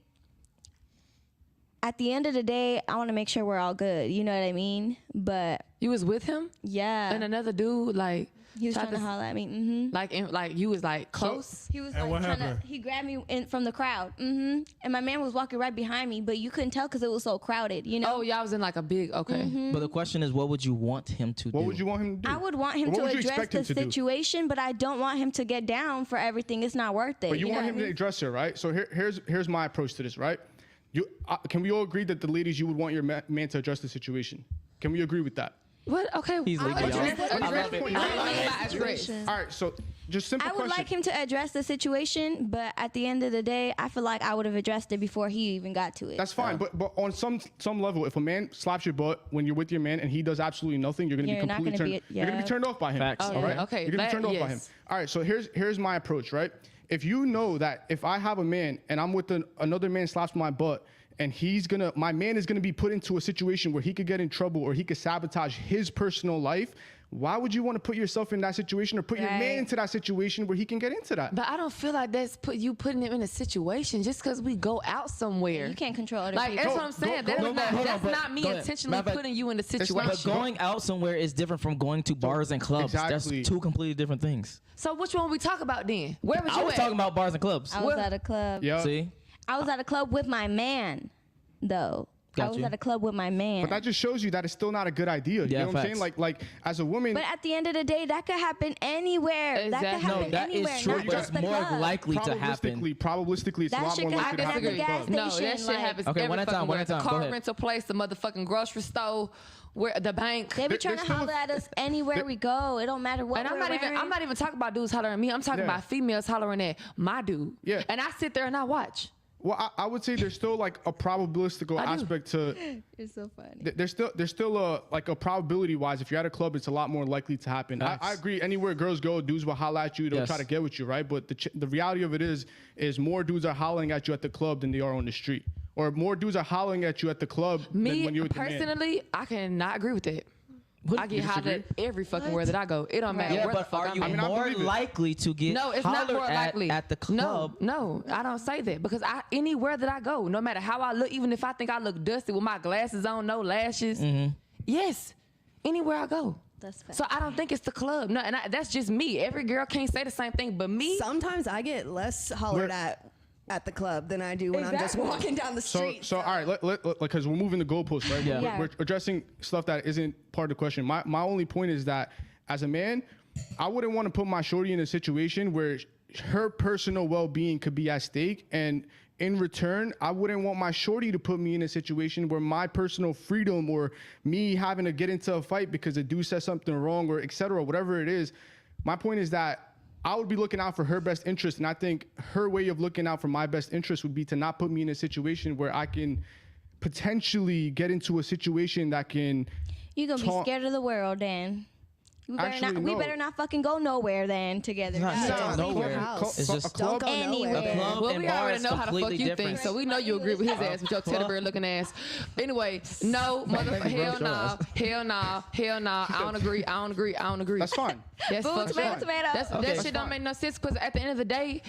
at the end of the day, I want to make sure we're all good. You know what I mean? But You was with him yeah, and another dude like he was tried trying to holler at me. Mm-hmm. like you was like close. He was And what like trying to. happened? He grabbed me from the crowd. Mm-hmm. And my man was walking right behind me, but you couldn't tell because it was so crowded. You know. Oh, y'all was in like a big okay. But the question is, what would you want him to do? What would you want him to do? I would want him Or what to would you address expect the him to do? situation, but I don't want him to get down for everything. It's not worth it. But you know want what him I to mean? address it, right? So here's my approach to this, right? Can we all agree that the ladies, you would want your man to address the situation? Can we agree with that? What? Okay. He's legally address- on. I love it. What do you mean by address? All right, so just simple I would question. like him to address the situation, but at the end of the day, I feel like I would have addressed it before he even got to it. That's fine, So, but on some level, if a man slaps your butt when you're with your man and he does absolutely nothing, you're gonna You're be not completely gonna turned. be- You're gonna be yeah. turned off by him. Facts. All Oh, right. yeah, okay, You're gonna be that- turned off by him. yes. All right. So here's my approach, right? If you know that if I have a man and I'm with another man slaps my butt and my man is gonna be put into a situation where he could get in trouble or he could sabotage his personal life. Why would you want to put yourself in that situation or put your man Right. into that situation where he can get into that? But I don't feel like that's putting him in a situation just because we go out somewhere. you can't control other Like people. that's what I'm saying. That's no, not, hold on, that's but not me go ahead. intentionally Matter of fact, putting you in a not- situation. But going out somewhere is different from going to bars and clubs. Exactly. That's two completely different things. So which one we talk about then? Where was I you was at? talking about bars and clubs. I was at a club. Yeah. See? I was at a club with my man, though. I Got was you. at a club with my man. But that just shows you that it's still not a good idea. You Yeah, know what I'm saying? facts. Like as a woman. But at the end of the day, that could happen anywhere. That Exactly. could No, happen that is anywhere. true, not but just it's the more club. likely to happen. Probabilistically, it's That a lot shit more could likely to happen happen. at the gas in the club. No, that station, shit like- happens Okay, every one at a fucking time, where. one at a The time. Go car ahead. rental place, the motherfucking grocery store, where the bank. They be There- trying there's to still holler at us anywhere we go. It don't matter what And we're I'm wearing. not even talking about dudes hollering at me. I'm talking Yeah. about females hollering at my dude. Yeah. And I sit there and I watch. Well, I would say there's still like a probabilistic I do. aspect to. It's so funny. There's still a like a probability wise. If you're at a club, it's a lot more likely to happen. I Facts. agree. Anywhere girls go, dudes will holler at you. They'll Yes. try to get with you, right? But the reality of it is more dudes are hollering at you at the club than they are on the street, or more dudes are hollering at you at the club than Me when you're with the man. personally, I cannot agree with that. I get You hollered disagree? at every fucking where that I go. It don't matter Yeah, where the but fuck are I'm you at. mean, I more believe it. likely to get No, it's not hollered more likely at the club? No, I don't say that because anywhere that I go, no matter how I look, even if I think I look dusty with my glasses on, no lashes, yes, anywhere I go. That's fact. So I don't think it's the club. No, and that's just me. Every girl can't say the same thing, but me. Sometimes I get less hollered at the club than I do when I'm just Exactly. walking down the street. So all right, because we're moving the goalposts, right? Yeah. Yeah. We're addressing stuff that isn't part of the question. My only point is that as a man, I wouldn't want to put my shorty in a situation where her personal well-being could be at stake, and in return, I wouldn't want my shorty to put me in a situation where my personal freedom or me having to get into a fight because a dude says something wrong or et cetera, whatever it is. My point is that I would be looking out for her best interest. And I think her way of looking out for my best interest would be to not put me in a situation where I can potentially get into a situation that can... You're going to be scared of the world, then. We better not fucking go nowhere then together. Nowhere. It's just a club. Anywhere. Well, we already know how the fuck you think, so we know you agree with his ass with your teddy bear looking ass. Anyway, no, motherfucker, hell nah. I don't agree. That's fine. That's fucked up. That shit don't make no sense because at the end of the day,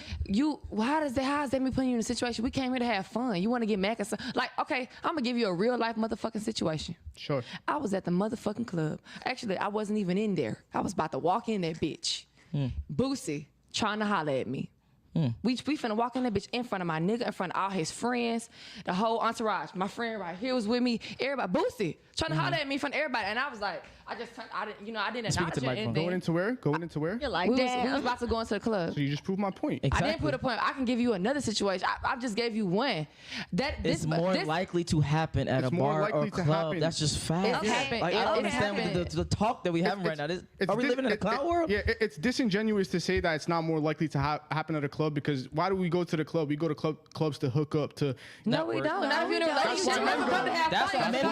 how is that me putting you in a situation? We came here to have fun. You want to get mad at something? Like, okay, I'm gonna give you a real life motherfucking situation. Sure. I was at the motherfucking club. Actually, I wasn't even in there. I was about to walk in that bitch. Boosie trying to holler at me. We finna walk in that bitch in front of my nigga, in front of all his friends, the whole entourage. My friend right here was with me. Everybody, Boosie trying to holler at me in front of everybody, and I was like, I didn't acknowledge it. Going into where? You're like, we was about to go into the club. So you just proved my point. Exactly. I didn't put a point. I can give you another situation. I just gave you one. It's more likely to happen at a bar or club. That's just fact. Like, I don't understand the talk that we having right now. Are we living in a clown world? Yeah, it's disingenuous to say that it's not more likely to happen at a club because why do we go to the club? We go to clubs to hook up to. No, we don't. Not if you're in a relationship. That's why men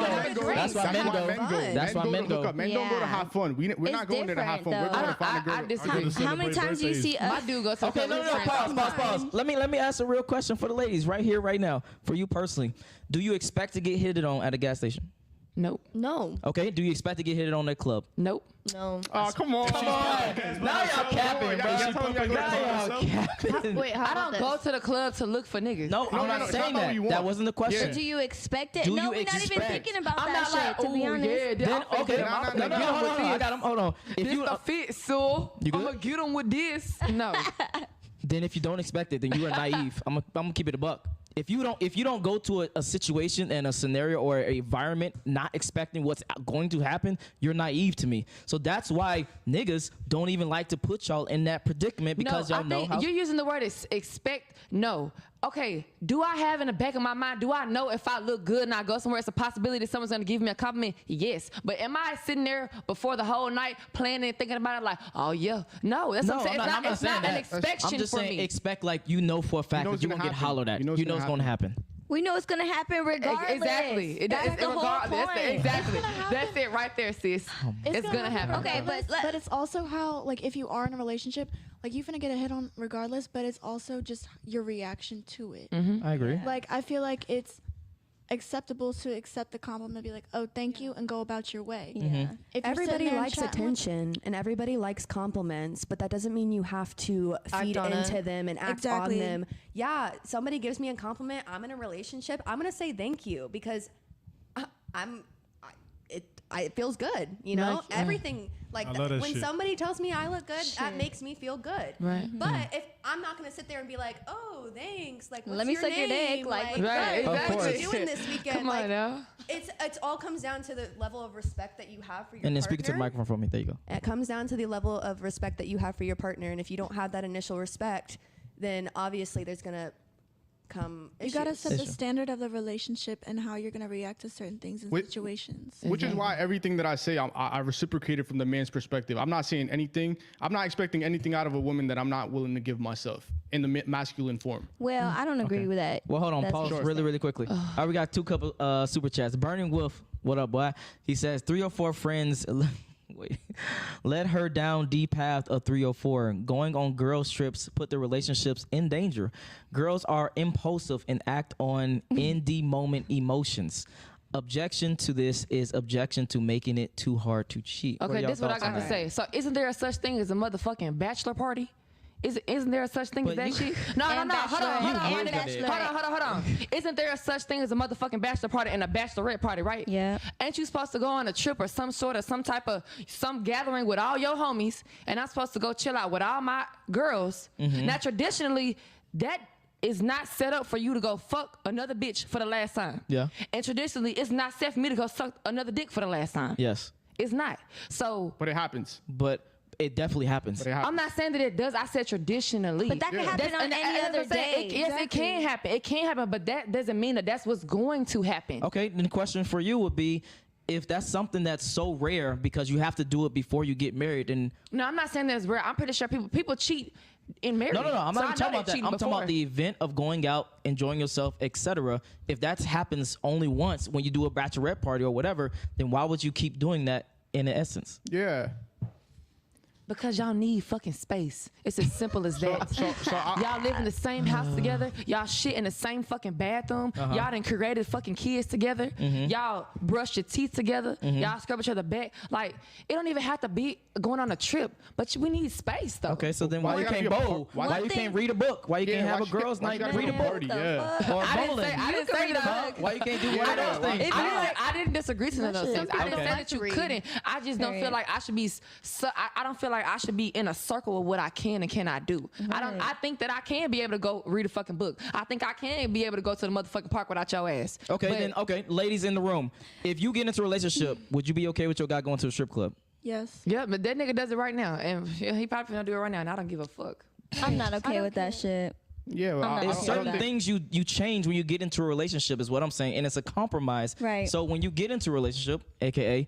go. That's why men go. Men don't go to have fun. We're not going there to have fun. We're going to find a girl. I disagree. How many times do you see my dude go to Okay, no, pause. Let me ask a real question for the ladies right here, right now. For you personally, do you expect to get hit on at a gas station? Nope. No. Okay, do you expect to get hit on at club? Nope. No. Oh, come on. Now y'all capping, bro. Wait, I don't go to the club to look for niggas. No, I'm not saying that. That wasn't the question. Do you expect it? Do No, you we're not even expect? thinking about I'm that not shit, to be honest. Then okay, no, hold on. I got him. Hold on. If This you the fit, so I'm You good? gonna get him with this. No. then if you don't expect it, then you are naive. I'm gonna keep it a buck. If you don't go to a situation and a scenario or an environment not expecting what's going to happen, you're naive to me. So that's why niggas don't even like to put y'all in that predicament because y'all know how. You're using the word expect. No. Okay, do I have in the back of my mind, do I know if I look good and I go somewhere, it's a possibility that someone's gonna give me a compliment? Yes. But am I sitting there before the whole night planning and thinking about it like, oh yeah? No, that's what I'm saying. It's not an expectation I'm just for saying me. expect like you know for a fact that you won't get hollered at. You know it's gonna happen. We know it's gonna happen regardless. Exactly. That's the whole point. Exactly. That's it right there, sis. It's gonna happen. Okay, But it's also how, like, if you are in a relationship, like, you finna get a hit on regardless, but it's also just your reaction to it. I agree. Like, I feel like it's acceptable to accept the compliment, be like, oh, thank you, and go about your way. Yeah. If you're Everybody sitting there and likes chatting attention and everybody likes compliments, but that doesn't mean you have to feed into them and act on them. Yeah, somebody gives me a compliment, I'm in a relationship, I'm gonna say thank you because it feels good, you know? Everything, like when somebody tells me I look good, that makes me feel good. Right. But if I'm not gonna sit there and be like, oh, thanks, like, what's Let me your suck your name? dick, like, Right, what you doing this weekend? Come on now. It all comes down to the level of respect that you have for your partner. And then speak to the microphone for me. There you go. It comes down to the level of respect that you have for your partner, and if you don't have that initial respect, then obviously there's gonna come You gotta set the standard of the relationship and how you're gonna react to certain things and situations. Which is why everything that I say, I reciprocate it from the man's perspective. I'm not saying anything. I'm not expecting anything out of a woman that I'm not willing to give myself in the masculine form. Well, I don't agree with that. Well, hold on. That's Pause what really quickly. All right, we got two couple super chats. Burning Wolf, what up, boy? He says 3 or 4 friends. Wait, led her down the path of 3 or 4. Going on girls' trips put their relationships in danger. Girls are impulsive and act on in the moment emotions. Objection to this is objection to making it too hard to cheat. Okay, this is what I got to say. So isn't there a such thing as a motherfucking bachelor party? Isn't there a such thing as that shit? No. Hold on. Isn't there a such thing as a motherfucking bachelor party and a bachelorette party, right? Yeah. Ain't you supposed to go on a trip or some type of gathering with all your homies, and I'm supposed to go chill out with all my girls? Now, traditionally, that is not set up for you to go fuck another bitch for the last time. Yeah. And traditionally, it's not set for me to go suck another dick for the last time. Yes. It's not. So. But it happens. But it definitely happens. I'm not saying that it does. I said traditionally. But that could happen on any other day. Yes, it can happen. It can happen, but that doesn't mean that that's what's going to happen. Okay, then the question for you would be, if that's something that's so rare because you have to do it before you get married, and no, I'm not saying that's rare. I'm pretty sure people cheat in marriage. No, I'm not even talking about that. I'm talking about the event of going out, enjoying yourself, etc. If that happens only once when you do a bachelorette party or whatever, then why would you keep doing that in essence? Yeah. Because y'all need fucking space. It's as simple as that. Y'all live in the same house together. Y'all shit in the same fucking bathroom. Y'all done created fucking kids together. Y'all brush your teeth together. Y'all scrub each other back. Like, it don't even have to be going on a trip, but we need space though. Okay, so then why you can't bowl? Why you can't read a book? Why you can't have a girls' night and read a book? Or bowling? I didn't say that. Why you can't do one of those things? I didn't disagree to those things. I didn't say that you couldn't. I just don't feel like I should be. I don't feel like I should be in a circle of what I can and cannot do. I think that I can be able to go read a fucking book. I think I can be able to go to the motherfucking park without your ass. Okay, ladies in the room, if you get into a relationship, would you be okay with your guy going to a strip club? Yes. Yeah, but that nigga does it right now, and he probably gonna do it right now, and I don't give a fuck. I'm not okay with that shit. Yeah, well, there's certain things you change when you get into a relationship is what I'm saying, and it's a compromise. Right. So when you get into a relationship, aka,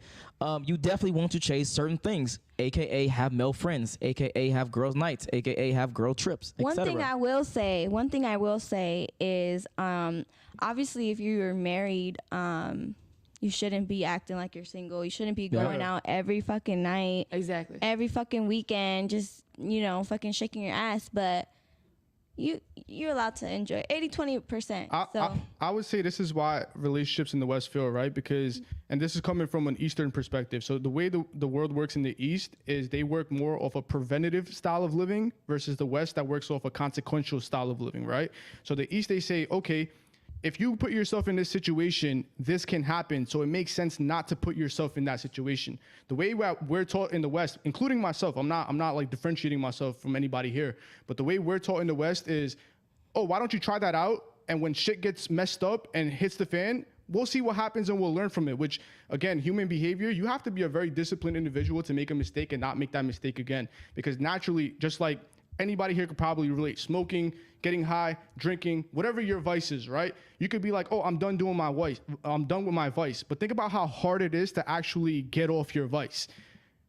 you definitely want to change certain things, aka have male friends, aka have girls' nights, aka have girl trips, etc. One thing I will say is, obviously, if you're married, you shouldn't be acting like you're single. You shouldn't be going out every fucking night, exactly, every fucking weekend, just fucking shaking your ass, but. You're allowed to enjoy 80-20%. I would say this is why relationships in the West fail, right? Because, and this is coming from an Eastern perspective. So the way the world works in the East is they work more off a preventative style of living versus the West that works off a consequential style of living, right? So the East, they say, okay, if you put yourself in this situation, this can happen. So it makes sense not to put yourself in that situation. The way we're taught in the West, including myself, I'm not like differentiating myself from anybody here, but the way we're taught in the West is, oh, why don't you try that out? And when shit gets messed up and hits the fan, we'll see what happens and we'll learn from it, which again, human behavior, you have to be a very disciplined individual to make a mistake and not make that mistake again. Because naturally, just like anybody here could probably relate, smoking, getting high, drinking, whatever your vice is, right? You could be like, oh, I'm done doing my vice. I'm done with my vice. But think about how hard it is to actually get off your vice.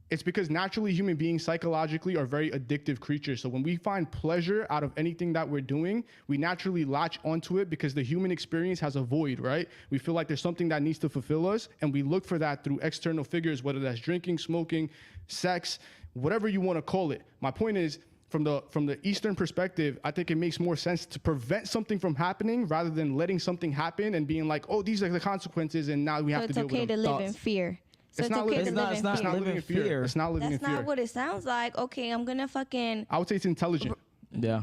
It's because naturally human beings psychologically are very addictive creatures. So when we find pleasure out of anything that we're doing, we naturally latch onto it because the human experience has a void, right? We feel like there's something that needs to fulfill us, and we look for that through external figures, whether that's drinking, smoking, sex, whatever you want to call it. My point is, from the Eastern perspective, I think it makes more sense to prevent something from happening rather than letting something happen and being like, oh, these are the consequences, and now we have to deal with them. So it's okay to live in fear. So it's okay to live in fear. It's not living in fear. It's not living in fear. That's not what it sounds like. Okay, I'm gonna fucking. I would say it's intelligent. Yeah.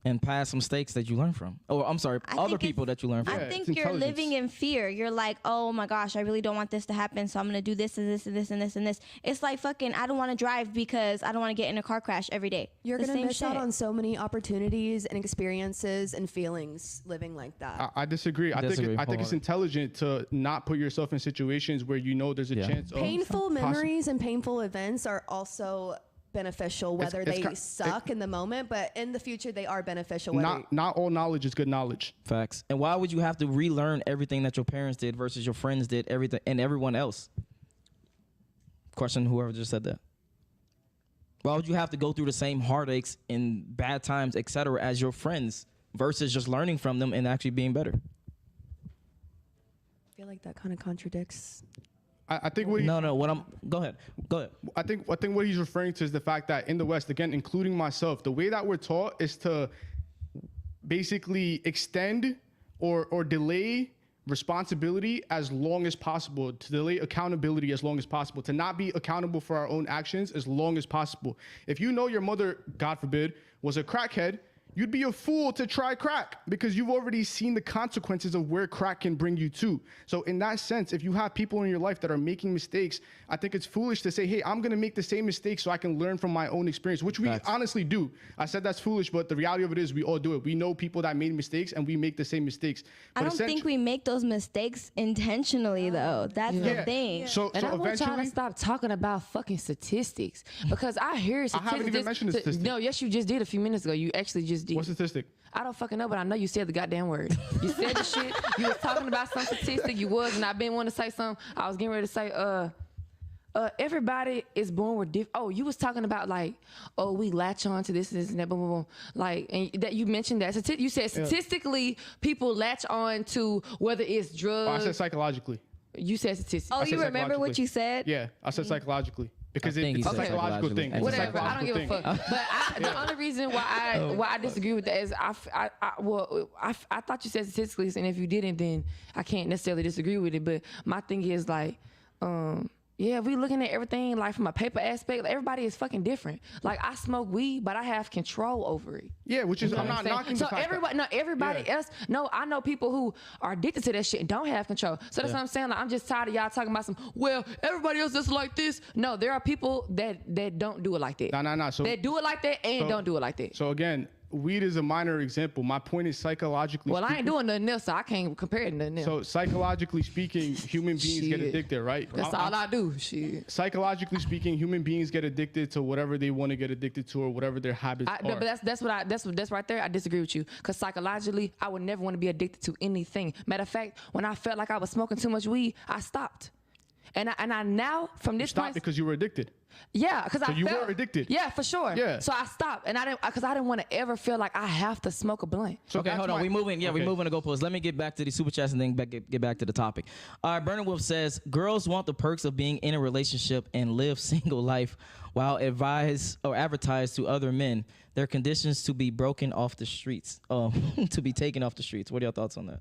And past mistakes that you learn from. Oh, I'm sorry, other people that you learn from. I think you're living in fear. You're like, oh my gosh, I really don't want this to happen, so I'm gonna do this and this and this and this and this. It's like fucking, I don't want to drive because I don't want to get in a car crash every day. You're gonna miss out on so many opportunities and experiences and feelings living like that. I disagree. I think it's intelligent to not put yourself in situations where you know there's a chance of painful memories and painful events are also beneficial, whether they suck in the moment, but in the future they are beneficial. Not all knowledge is good knowledge. Facts. And why would you have to relearn everything that your parents did versus your friends did, everything and everyone else? Question whoever just said that. Why would you have to go through the same heartaches and bad times, etc., as your friends versus just learning from them and actually being better? I feel like that kind of contradicts. I think what go ahead. I think what he's referring to is the fact that in the West, again, including myself, the way that we're taught is to basically extend or delay responsibility as long as possible, to delay accountability as long as possible, to not be accountable for our own actions as long as possible. If you know your mother, God forbid, was a crackhead, you'd be a fool to try crack because you've already seen the consequences of where crack can bring you to. So in that sense, if you have people in your life that are making mistakes, I think it's foolish to say, hey, I'm going to make the same mistake so I can learn from my own experience, which we honestly do. I said that's foolish, but the reality of it is we all do it. We know people that made mistakes and we make the same mistakes. I don't think we make those mistakes intentionally, though. That's the thing. So I want y'all to stop talking about fucking statistics because I hear statistics. I haven't even mentioned a statistic. No, yes, you just did a few minutes ago. You actually just did. What statistic? I don't fucking know, but I know you said the goddamn word. You said the shit. You was talking about some statistic. You was, and I been wanting to say something. I was getting ready to say, everybody is born with different. Oh, you was talking about like, oh, we latch on to this and that, boom, boom, boom. Like, and that you mentioned that. You said statistically, people latch on to whether it's drugs. Oh, I said psychologically. You said statistics. Oh, you remember what you said? Yeah, I said psychologically. Because it's a said psychological thing. It's Whatever, I don't give a fuck. But the only reason why I disagree with that is I thought you said statistically, and if you didn't, then I can't necessarily disagree with it. But my thing is like, yeah, we looking at everything like from a paper aspect. Everybody is fucking different. Like I smoke weed, but I have control over it. Yeah, which is I'm not knocking. So everybody else. No, I know people who are addicted to that shit and don't have control. So that's what I'm saying. Like I'm just tired of y'all talking about some. Well, everybody else is like this. No, there are people that don't do it like that. No. So that do it like that and don't do it like that. So again, weed is a minor example. My point is psychologically. Well, I ain't doing nothing else, so I can't compare it to nothing else. So psychologically speaking, human beings get addicted, right? That's all I do. Shit. Psychologically speaking, human beings get addicted to whatever they want to get addicted to or whatever their habits are. But that's right there. I disagree with you because psychologically, I would never want to be addicted to anything. Matter of fact, when I felt like I was smoking too much weed, I stopped. And I now from this point because you were addicted. Yeah, because you were addicted. Yeah, for sure. Yeah. So I stopped, and I didn't want to ever feel like I have to smoke a blunt. So okay, hold on. We're moving. Yeah, we're moving to goalposts. Let me get back to the super chats and then get back to the topic. All right, Burner Wolf says girls want the perks of being in a relationship and live single life, while advertise to other men their conditions to be broken off the streets, to be taken off the streets. What are your thoughts on that?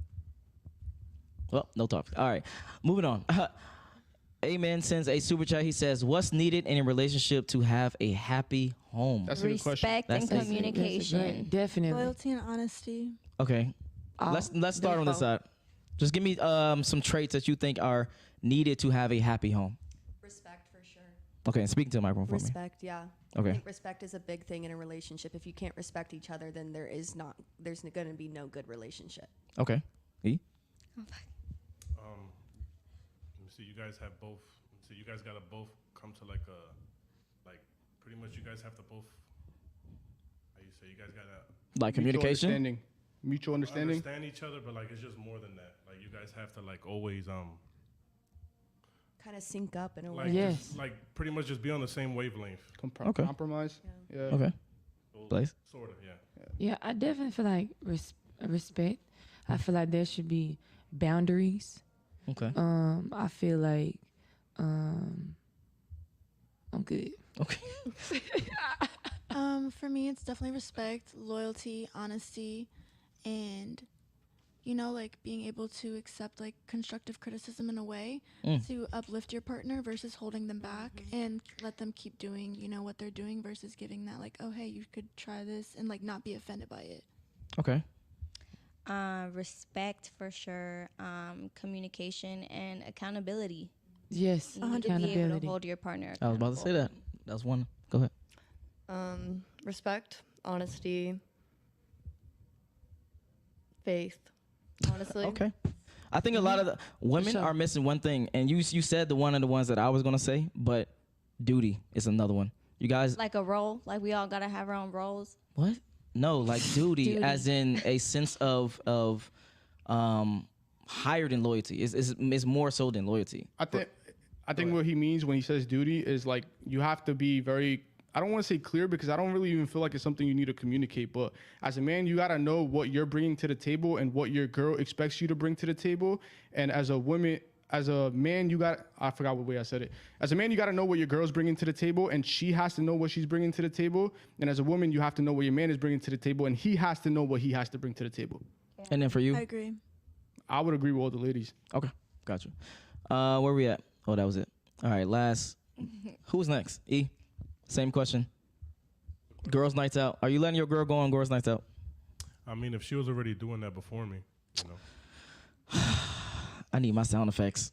Well, no topic. All right, moving on. Amen sends a super chat. He says, what's needed in a relationship to have a happy home? That's a good question. Respect and communication. Definitely. Loyalty and honesty. Okay. Let's start on this side. Just give me some traits that you think are needed to have a happy home. Respect for sure. Okay, and speak to the microphone for me. Respect, yeah. Okay. I think respect is a big thing in a relationship. If you can't respect each other, then there's going to be no good relationship. Okay. E? So you guys have both. So you guys gotta both come to like pretty much you guys have to both. How you say you guys gotta like communication, mutual understanding. Understand each other, but like it's just more than that. Like you guys have to like always kind of sync up in a way. like Yes. just, like pretty much just be on the same wavelength. Okay. Compromise. Yeah. Okay. Blaze? Sort of, yeah. Yeah, I definitely feel like respect. I feel like there should be boundaries. Okay. I feel like I'm good. Okay. For me, it's definitely respect, loyalty, honesty, and like being able to accept like constructive criticism in a way to uplift your partner versus holding them back and let them keep doing what they're doing versus giving that like, oh hey, you could try this, and like not be offended by it. Okay. Respect for sure, communication and accountability. Yes, You need to be able to hold your partner I was about to say that. That was one. Go ahead. Respect, honesty, faith, honestly. Okay. I think a lot of the women are missing one thing, and you said one of the ones that I was gonna say, but duty is another one. You guys like a role, like we all gotta have our own roles. what? No, like duty, as in a sense of higher than loyalty. It's more so than loyalty. I think what he means when he says duty is like you have to be very, I don't want to say clear because I don't really even feel like it's something you need to communicate. But as a man, you got to know what you're bringing to the table and what your girl expects you to bring to the table. And as a man, I forgot what way I said it. As a man, you got to know what your girl's bringing to the table, and she has to know what she's bringing to the table. And as a woman, you have to know what your man is bringing to the table, and he has to know what he has to bring to the table. And then for you? I agree. I would agree with all the ladies. Okay, gotcha. Where we at? Oh, that was it. All right, last. Who's next? E? Same question. Girls' nights out. Are you letting your girl go on girls' nights out? I mean, if she was already doing that before me, you know. I need my sound effects.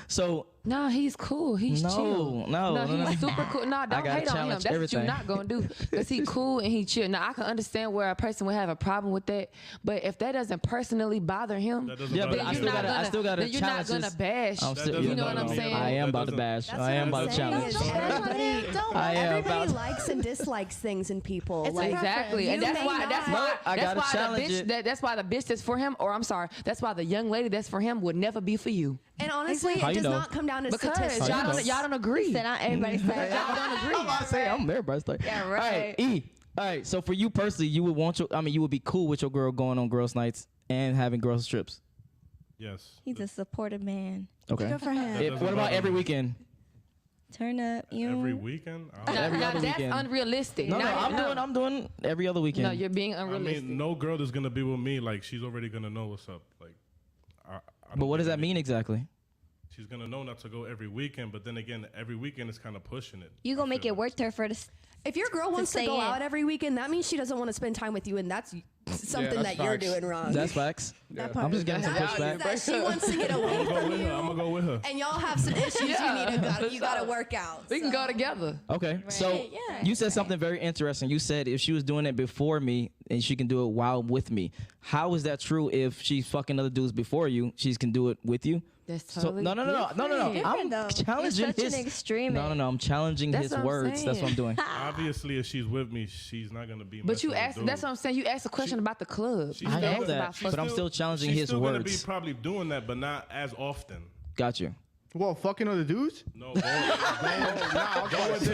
So No, he's cool. He's chill. No, he's super cool. No, don't gotta hate on him. challenge That's everything. what you're not gonna do. Cause he cool and he chill. Now I can understand where a person would have a problem with that, but if that doesn't personally bother him, That doesn't Yeah, but bother I me. still gotta then you're challenge not gonna this. bash. I'm still, doesn't You know what I'm bother me saying? at all. I am That about to doesn't- bash. That's I am what about to I'm challenge. saying. I am Everybody about- likes and dislikes things in people. It's a Like, Exactly, and You that's may why. That's not. why. But I That's gotta why challenge the it. bitch. That's why the bitch that's for him, or I'm sorry, that's why the young lady that's for him would never be for you. And honestly, How it you does know? not come down to Because statistics. y'all don't agree. Said everybody said Y'all don't agree. I'm about to say I'm everybody's like. Yeah, All right, right. E. All right. So for you personally, you would want you would be cool with your girl going on girls' nights and having girls' trips. Yes. he's a supportive man. Okay. Good for him. That doesn't What about bother every me. weekend? Turn up, you. Every weekend? Every Now other that's weekend. unrealistic. No, Now, I'm doing every other weekend. No, you're being I unrealistic. mean, no girl that's gonna be with me. Like, she's already gonna know what's up. Like, I But what does think that mean exactly? She's gonna know not to go every weekend, but then again, every weekend is kind of pushing it. You I gonna make feel it work to her for this. If your girl wants to stay go in. out every weekend, that means she doesn't want to spend time with you, and that's something that's that you're facts. doing wrong. That's facts. That I'm just part. getting some Yeah, pushback. that she wants to get away I'm gonna go from with you, her. I'm gonna go with her. and y'all have some issues you Yeah. you gotta work out. We can so. go together. Okay, so yeah. you said something very interesting. You said if she was doing it before me and she can do it while with me. How is that true if she's fucking other dudes before you? She can do it with you? That's So totally no. Different, I'm though. challenging You're such his an extreme. No. I'm challenging That's his what I'm words. That's what I'm doing. Obviously, if she's with me, she's not gonna be. But you messing with asked. dudes. That's what I'm saying. You asked a question about the club. She's You I still know asked gonna- that, about but I'm still challenging she's his still words. gonna be probably doing that, but not as often. Got you. Well, fucking other dudes? No, go to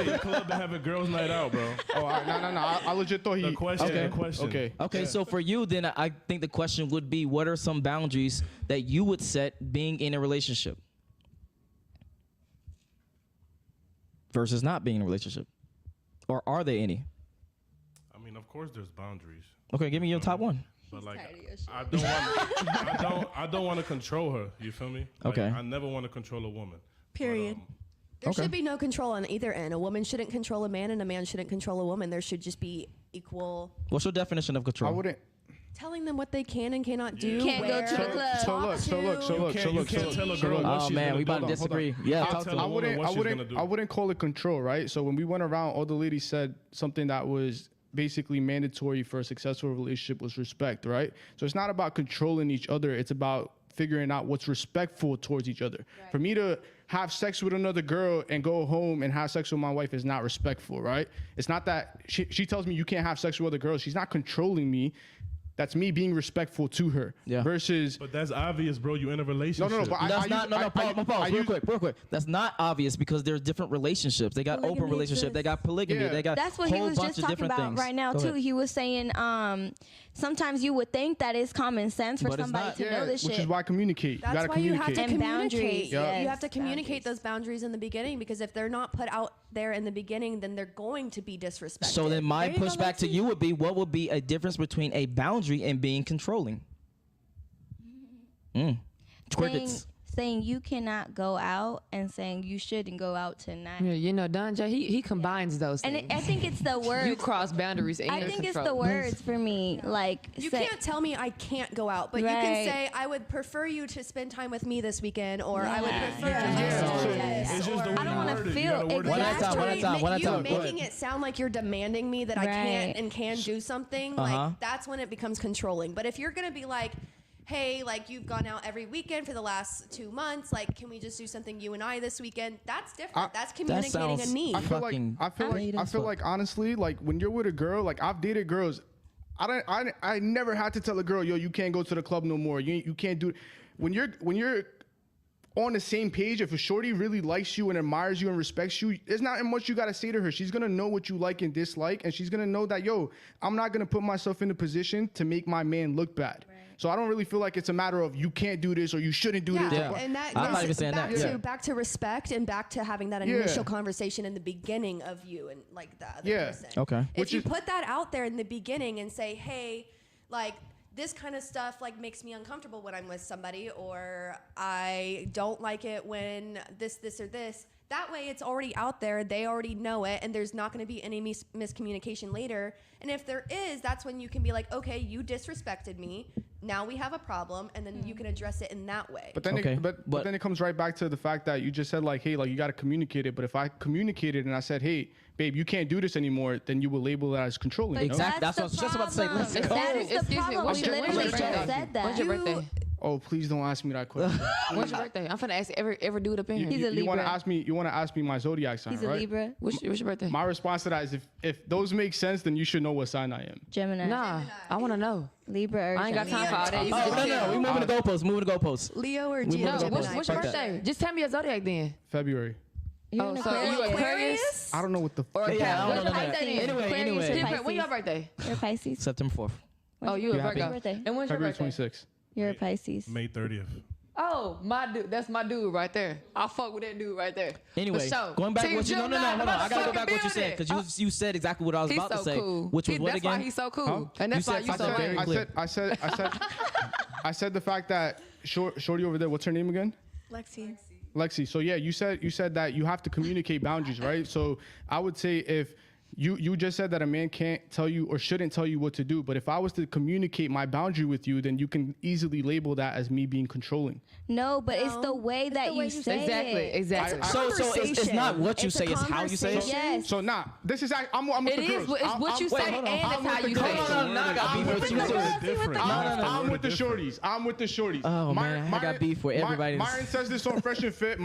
the club and have a girls' night out, bro. Oh, no. I legit thought he. The question. Okay. The question. Okay. Okay, so for you, then I think the question would be, what are some boundaries that you would set being in a relationship versus not being in a relationship, or are there any? I mean, of course, there's boundaries, Okay, give me your top one. but like, I don't want to control her. You feel me? Like, Okay. I never want to control a woman. Period. There Okay. should be no control on either end. A woman shouldn't control a man, and a man shouldn't control a woman. There should just be equal What's your definition of I control? wouldn't. telling them what they can and cannot do. Can't go where to the club. So look. You can't tell a girl what Oh she's man, gonna we do. about to Hold on, hold on. disagree. Yeah, I'll talk to tell me. a woman what she's gonna do. I wouldn't call it control, right? So when we went around, all the ladies said something that was basically mandatory for a successful relationship was respect, right? So it's not about controlling each other. It's about figuring out what's respectful towards each other. For me to have sex with another girl and go home and have sex with my wife is not respectful, right? It's not that she tells me you can't have sex with other girls. She's not controlling me. That's me being respectful to her. Yeah. Versus But that's obvious, bro. You in a relationship. no, but That's not pause real quick. That's not obvious because there's different relationships. They got open Polygamy relationship, they got polygamy, Yeah. they got That's what a he whole was bunch just of talking different about things. right now Go too. ahead. He was saying sometimes you would think that it's common sense for But it's somebody not. to know this which shit. is why communicate. That's you gotta why you have communicate. to And communicate. boundaries, yes, You have to communicate boundaries. those boundaries in the beginning, because if they're not put out there in the beginning, then they're going to be disrespected. So then my There you go, pushback to Lexi. you would be, what would be a difference between a boundary and being controlling? Crickets. Saying you cannot go out and saying you shouldn't go out tonight. Yeah, you know, Don Jay, he combines those And things. I think it's the You words. cross boundaries and I think it's the control. words for me. Like You say- can't tell me I can't go out, but you Right. can say I would prefer you to spend time with me this weekend, or I would prefer. It's just the way I don't you wanna word it. You feel gotta word it One at a exactly. time, one at a time, one at a You time. Go making it sound like you're demanding me that I can't Right. and can do something, Uh-huh. like that's when it becomes controlling. But if you're gonna be like, hey, like you've gone out every weekend for the last 2 months, like can we just do something you and I this weekend? That's different. That's communicating sounds- a need. I feel Fucking like I feel like honestly, like when you're with a girl, like I've dated girls, I never had to tell a girl, yo, you can't go to the club no more. You can't do it. When you're on the same page, if a shorty really likes you and admires you and respects you, there's not much you gotta say to her. She's gonna know what you like and dislike, and she's gonna know that, yo, I'm not gonna put myself in a position to make my man look bad. So I don't really feel like it's a matter of you can't do this or you shouldn't do this. Yeah. And that I'm not goes even saying back that. to Yeah. back to respect and back to having that Yeah. initial conversation in the beginning of you and like the other Yeah. person. Okay. If Which you is- put that out there in the beginning and say, hey, like this kind of stuff like makes me uncomfortable when I'm with somebody, or I don't like it when this, or this, That way it's already out there. They already know it, and there's not going to be any miscommunication later. And if there is, that's when you can be like, okay, you disrespected me. Now we have a problem, and then you can address it in that way. But then, but then it comes right back to the fact that you just said like, hey, like you got to communicate it. But if I communicated and I said, hey, babe, you can't do this anymore, then you will label that as controlling. But Exactly. That's what I was just about to say. Let's go. That is the problem. We literally just said that. When's your birthday? Oh, please don't ask me that question. When's your birthday? I'm finna ask every dude up in here. He's a Libra. You want to ask me my zodiac sign, He's right? a Libra. What's your birthday? My response to that is if those make sense, then you should know what sign I am. Gemini. Nah, I want to know. Libra or I ain't got time for all that. You Oh, can no. We moving the goalposts. Moving the goalposts. Leo or We Gemini? moving the No, goalposts. what's your Fuck that. birthday? Just tell me your zodiac then. February. You're Oh, an so you Aquarius. Aquarius? I don't know what the Or fuck. Yeah, I What's don't your know that. birthday then? Anyway. Different. When your birthday? You're a Pisces. September 4th. Oh, you a You happy? Virgo. Birthday. And when's your February birthday? 26th. You're a Pisces. May 30th. Oh, my dude. That's my dude right there. I'll fuck with that dude right there. Anyway, For sure. going back Team what you hold on. I gotta go back what you said because you said exactly what I was He's about to so say, cool. which was what That's again? why he's so cool. Huh? And that's You why said you so something very lame. clear. I said the fact that Shorty over there, what's her name again? Lexi. So yeah, you said that you have to communicate boundaries, right? So I would say if you just said that a man can't tell you or shouldn't tell you what to do, but if I was to communicate my boundary with you, then you can easily label that as me being controlling. No, but it's the way that you say it. Exactly. So it's not what you say, it's how you say it. Yes. So this is I'm with the girls. It's what you say and it's how you say it. I got beef with you. I'm with the shorties. Oh man, I got beef with everybody. Myron says this on Fresh and Fit.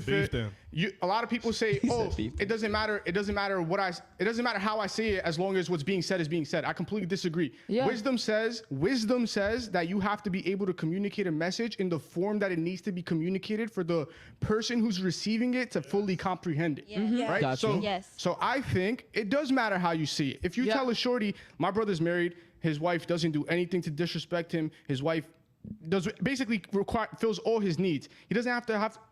Beef then. A lot of people say, "Oh, beef. it doesn't matter. It doesn't matter how I say it, as long as what's being said is being said." I completely disagree. Yeah. Wisdom says that you have to be able to communicate a message in the form that it needs to be communicated for the person who's receiving it to fully comprehend it. Right? Got you. So I think it does matter how you see it. If you tell a shorty, my brother's married, his wife doesn't do anything to disrespect him, his wife does basically fills all his needs. He doesn't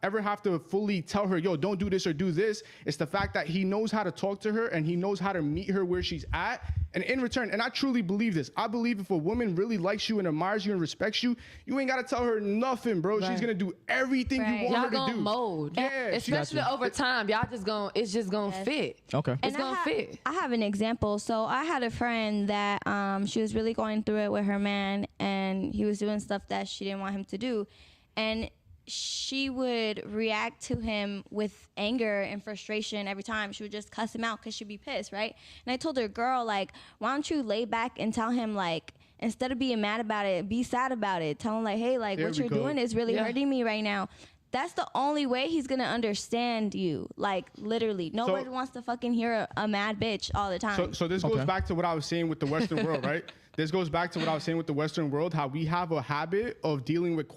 ever have to fully tell her, yo, don't do this or do this. It's the fact that he knows how to talk to her and he knows how to meet her where she's at. And in return, and I truly believe this, I believe if a woman really likes you and admires you and respects you, you ain't got to tell her nothing, bro. She's going to do everything you want Y'all her to gonna do. mold. Yeah, Especially over time. Y'all it's just gonna fit. Okay. It's gonna fit. I have an example. So I had a friend that she was really going through it with her man, and he was doing stuff that she didn't want him to do, and she would react to him with anger and frustration every time. She would just cuss him out because she'd be pissed, right? And I told her, girl, like, why don't you lay back and tell him, like, instead of being mad about it, be sad about it. Tell him, like, hey, like, what you're doing is really hurting me right now. That's the only way he's gonna understand you. Like, literally. Nobody wants to fucking hear a mad bitch all the time. So this goes back to what I was saying with the Western world, right? This goes back to what I was saying with the Western world, how we have a habit of dealing with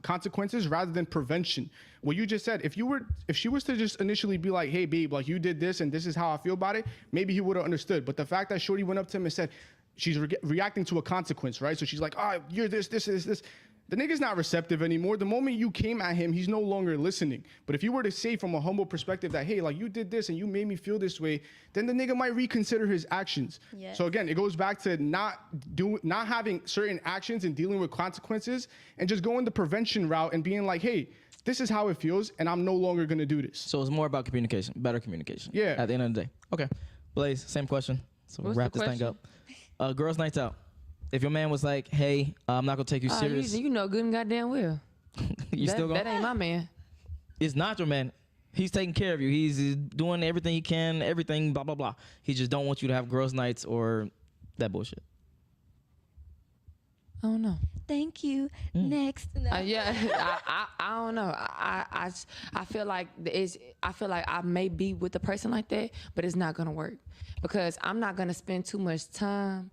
consequences rather than prevention. What you just said, if she was to just initially be like, hey, babe, like you did this and this is how I feel about it, maybe he would have understood. But the fact that Shorty went up to him and said, she's reacting to a consequence, right? So she's like, oh, you're this. The nigga's not receptive anymore. The moment you came at him, he's no longer listening. But if you were to say from a humble perspective that, hey, like you did this and you made me feel this way, then the nigga might reconsider his actions. Yes. So again, it goes back to not having certain actions and dealing with consequences and just going the prevention route and being like, hey, this is how it feels and I'm no longer gonna do this. So it's more about communication, better communication. Yeah. At the end of the day. Okay. Blaze, same question. So we'll wrap this thing up. Girls' nights out. If your man was like, hey, I'm not gonna take you serious. You know good and goddamn well. That ain't my man. It's not your man. He's taking care of you. He's doing everything he can, everything, blah, blah, blah. He just don't want you to have girls' nights or that bullshit. I don't know. Thank you. Next. No. I don't know. I feel like I may be with a person like that, but it's not gonna work because I'm not gonna spend too much time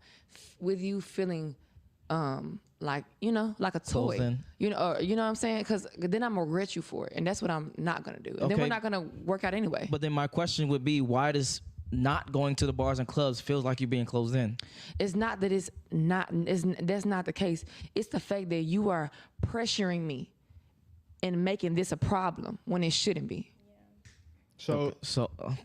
with you feeling like like a toy, or you know what I'm saying? Because then I'm gonna regret you for it, and that's what I'm not gonna do. And then we're not gonna work out anyway. But then my question would be, why does not going to the bars and clubs feels like you're being closed in? It's not that that's not the case. It's the fact that you are pressuring me and making this a problem when it shouldn't be. So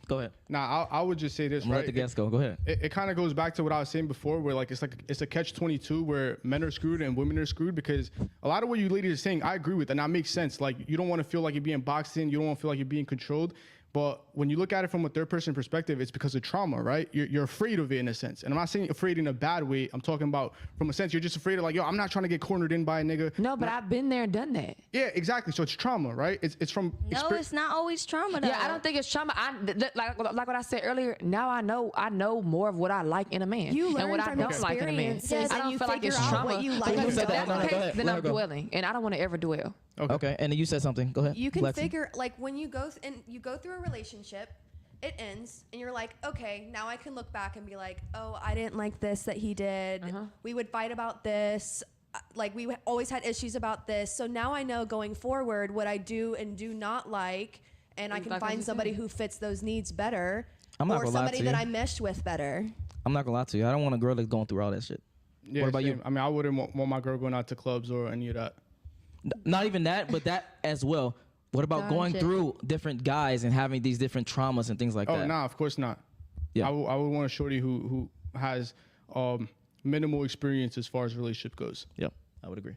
go ahead. Now I would just say this, right? Let the guests go. Go ahead. It kind of goes back to what I was saying before, where like it's a catch-22 where men are screwed and women are screwed, because a lot of what you ladies are saying, I agree with, and that makes sense. Like, you don't want to feel like you're being boxed in, you don't want to feel like you're being controlled. But when you look at it from a third-person perspective, it's because of trauma, right? You're afraid of it in a sense. And I'm not saying afraid in a bad way. I'm talking about from a sense you're just afraid of, like, yo, I'm not trying to get cornered in by a nigga. No, but I've been there and done that. Yeah, exactly. So it's trauma, right? It's from... No, it's not always trauma, though. Yeah, I don't think it's trauma. Like what I said earlier, now I know more of what I like in a man. You learn and what I from don't like in a man. experiences, I and don't you feel like it's figure out trauma. what you like. Because if that's No, the go case, ahead. then Let her I'm go. dwelling, and I don't want to ever dwell. Okay. And then you said something. Go ahead. You can Lexi. figure, like, when you go through a relationship, it ends, and you're like, okay, now I can look back and be like, oh, I didn't like this that he did. We would fight about this. Like, we always had issues about this. So now I know going forward what I do and do not like, and I can find somebody who fits those needs better, I'm not or gonna lie somebody to that you. I meshed with better. I'm not gonna lie to you. I don't want a girl that's going through all that shit. Yeah, What about same. you? I mean, I wouldn't want my girl going out to clubs or any of that. Not even that, but that as well. What about going through different guys and having these different traumas and things like that? Oh, nah, of course not. Yeah. I would want a shorty who has minimal experience as far as relationship goes. Yep, I would agree.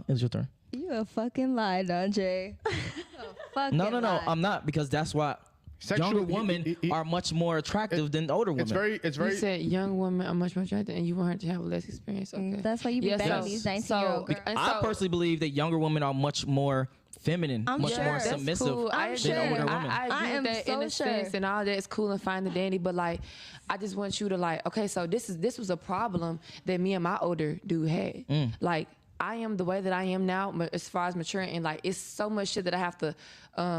It's your turn. You a fucking lie, Jaye. No, I'm not, because that's why younger Sexual- women are much more attractive than older women. It's very. You said young women are much more attractive, and you want her to have less experience. Okay. That's why you be banging these 19-year-old girls. I personally believe that younger women are much more feminine, I'm much sure. more That's submissive cool. I'm than older women. I agree with that in a sense, and all that is cool and fine and dandy. But like, I just want you to like, okay, so this was a problem that me and my older dude had. Like, I am the way that I am now, as far as maturing, and like, it's so much shit that I have to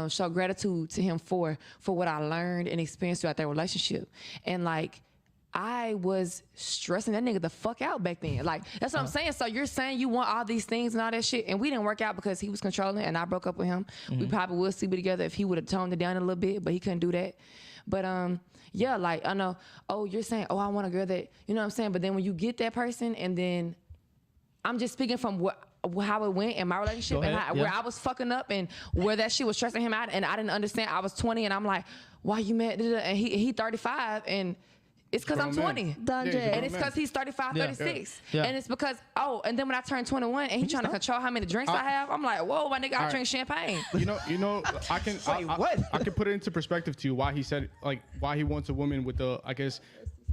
show gratitude to him for what I learned and experienced throughout that relationship. And like, I was stressing that nigga the fuck out back then. Like, that's what I'm saying. So you're saying you want all these things and all that shit, and we didn't work out because he was controlling and I broke up with him. We probably would sleep together if he would have toned it down a little bit, but he couldn't do that. But yeah, like, I know, oh, you're saying, oh, I want a girl that, you know what I'm saying? But then when you get that person, and then I'm just speaking from how it went in my relationship, and where I was fucking up and where that shit was stressing him out, and I didn't understand. I was 20 and I'm like, why you mad? And he 35, and it's because I'm 20. And it's because he's 35, 36. And it's because, and then when I turned 21 and he's trying to control how many drinks I have, I'm like, whoa, my nigga, I drink champagne. You know, I can I can put it into perspective to you why he said, like, why he wants a woman with the, I guess,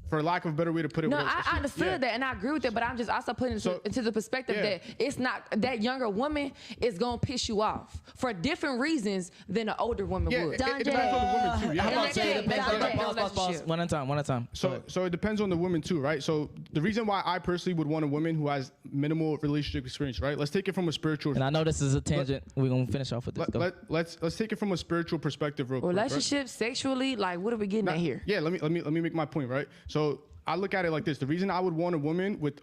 for lack of a better way to put it. No, I understood that, and I agree with that, but I'm just also putting it into the perspective that it's not, that younger woman is going to piss you off for different reasons than an older woman would. It depends on the woman too. Pause. One at a time. So it depends on the woman too, right? So the reason why I personally would want a woman who has minimal relationship experience, right? Let's take it from a spiritual. And I know this is a tangent. We're gonna finish off with this. Let's take it from a spiritual perspective, real quick. Relationships, sexually, like, what are we getting at here? Yeah, let me make my point, right? So I look at it like this: the reason I would want a woman with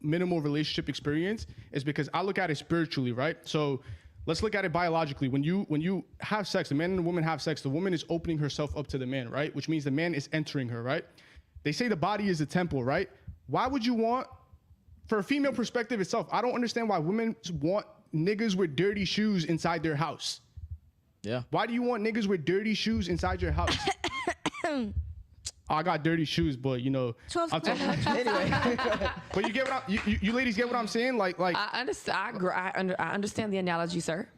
minimal relationship experience is because I look at it spiritually, right? So let's look at it biologically. When you have sex, the man and the woman have sex, the woman is opening herself up to the man, right? Which means the man is entering her, right? They say the body is a temple, right? Why would you want, for a female perspective itself, I don't understand why women want niggas with dirty shoes inside their house. Yeah. Why do you want niggas with dirty shoes inside your house? I got dirty shoes, but you know, I'm talking anyway. But you get what you ladies get what I'm saying? Like I understand. I understand the analogy, sir.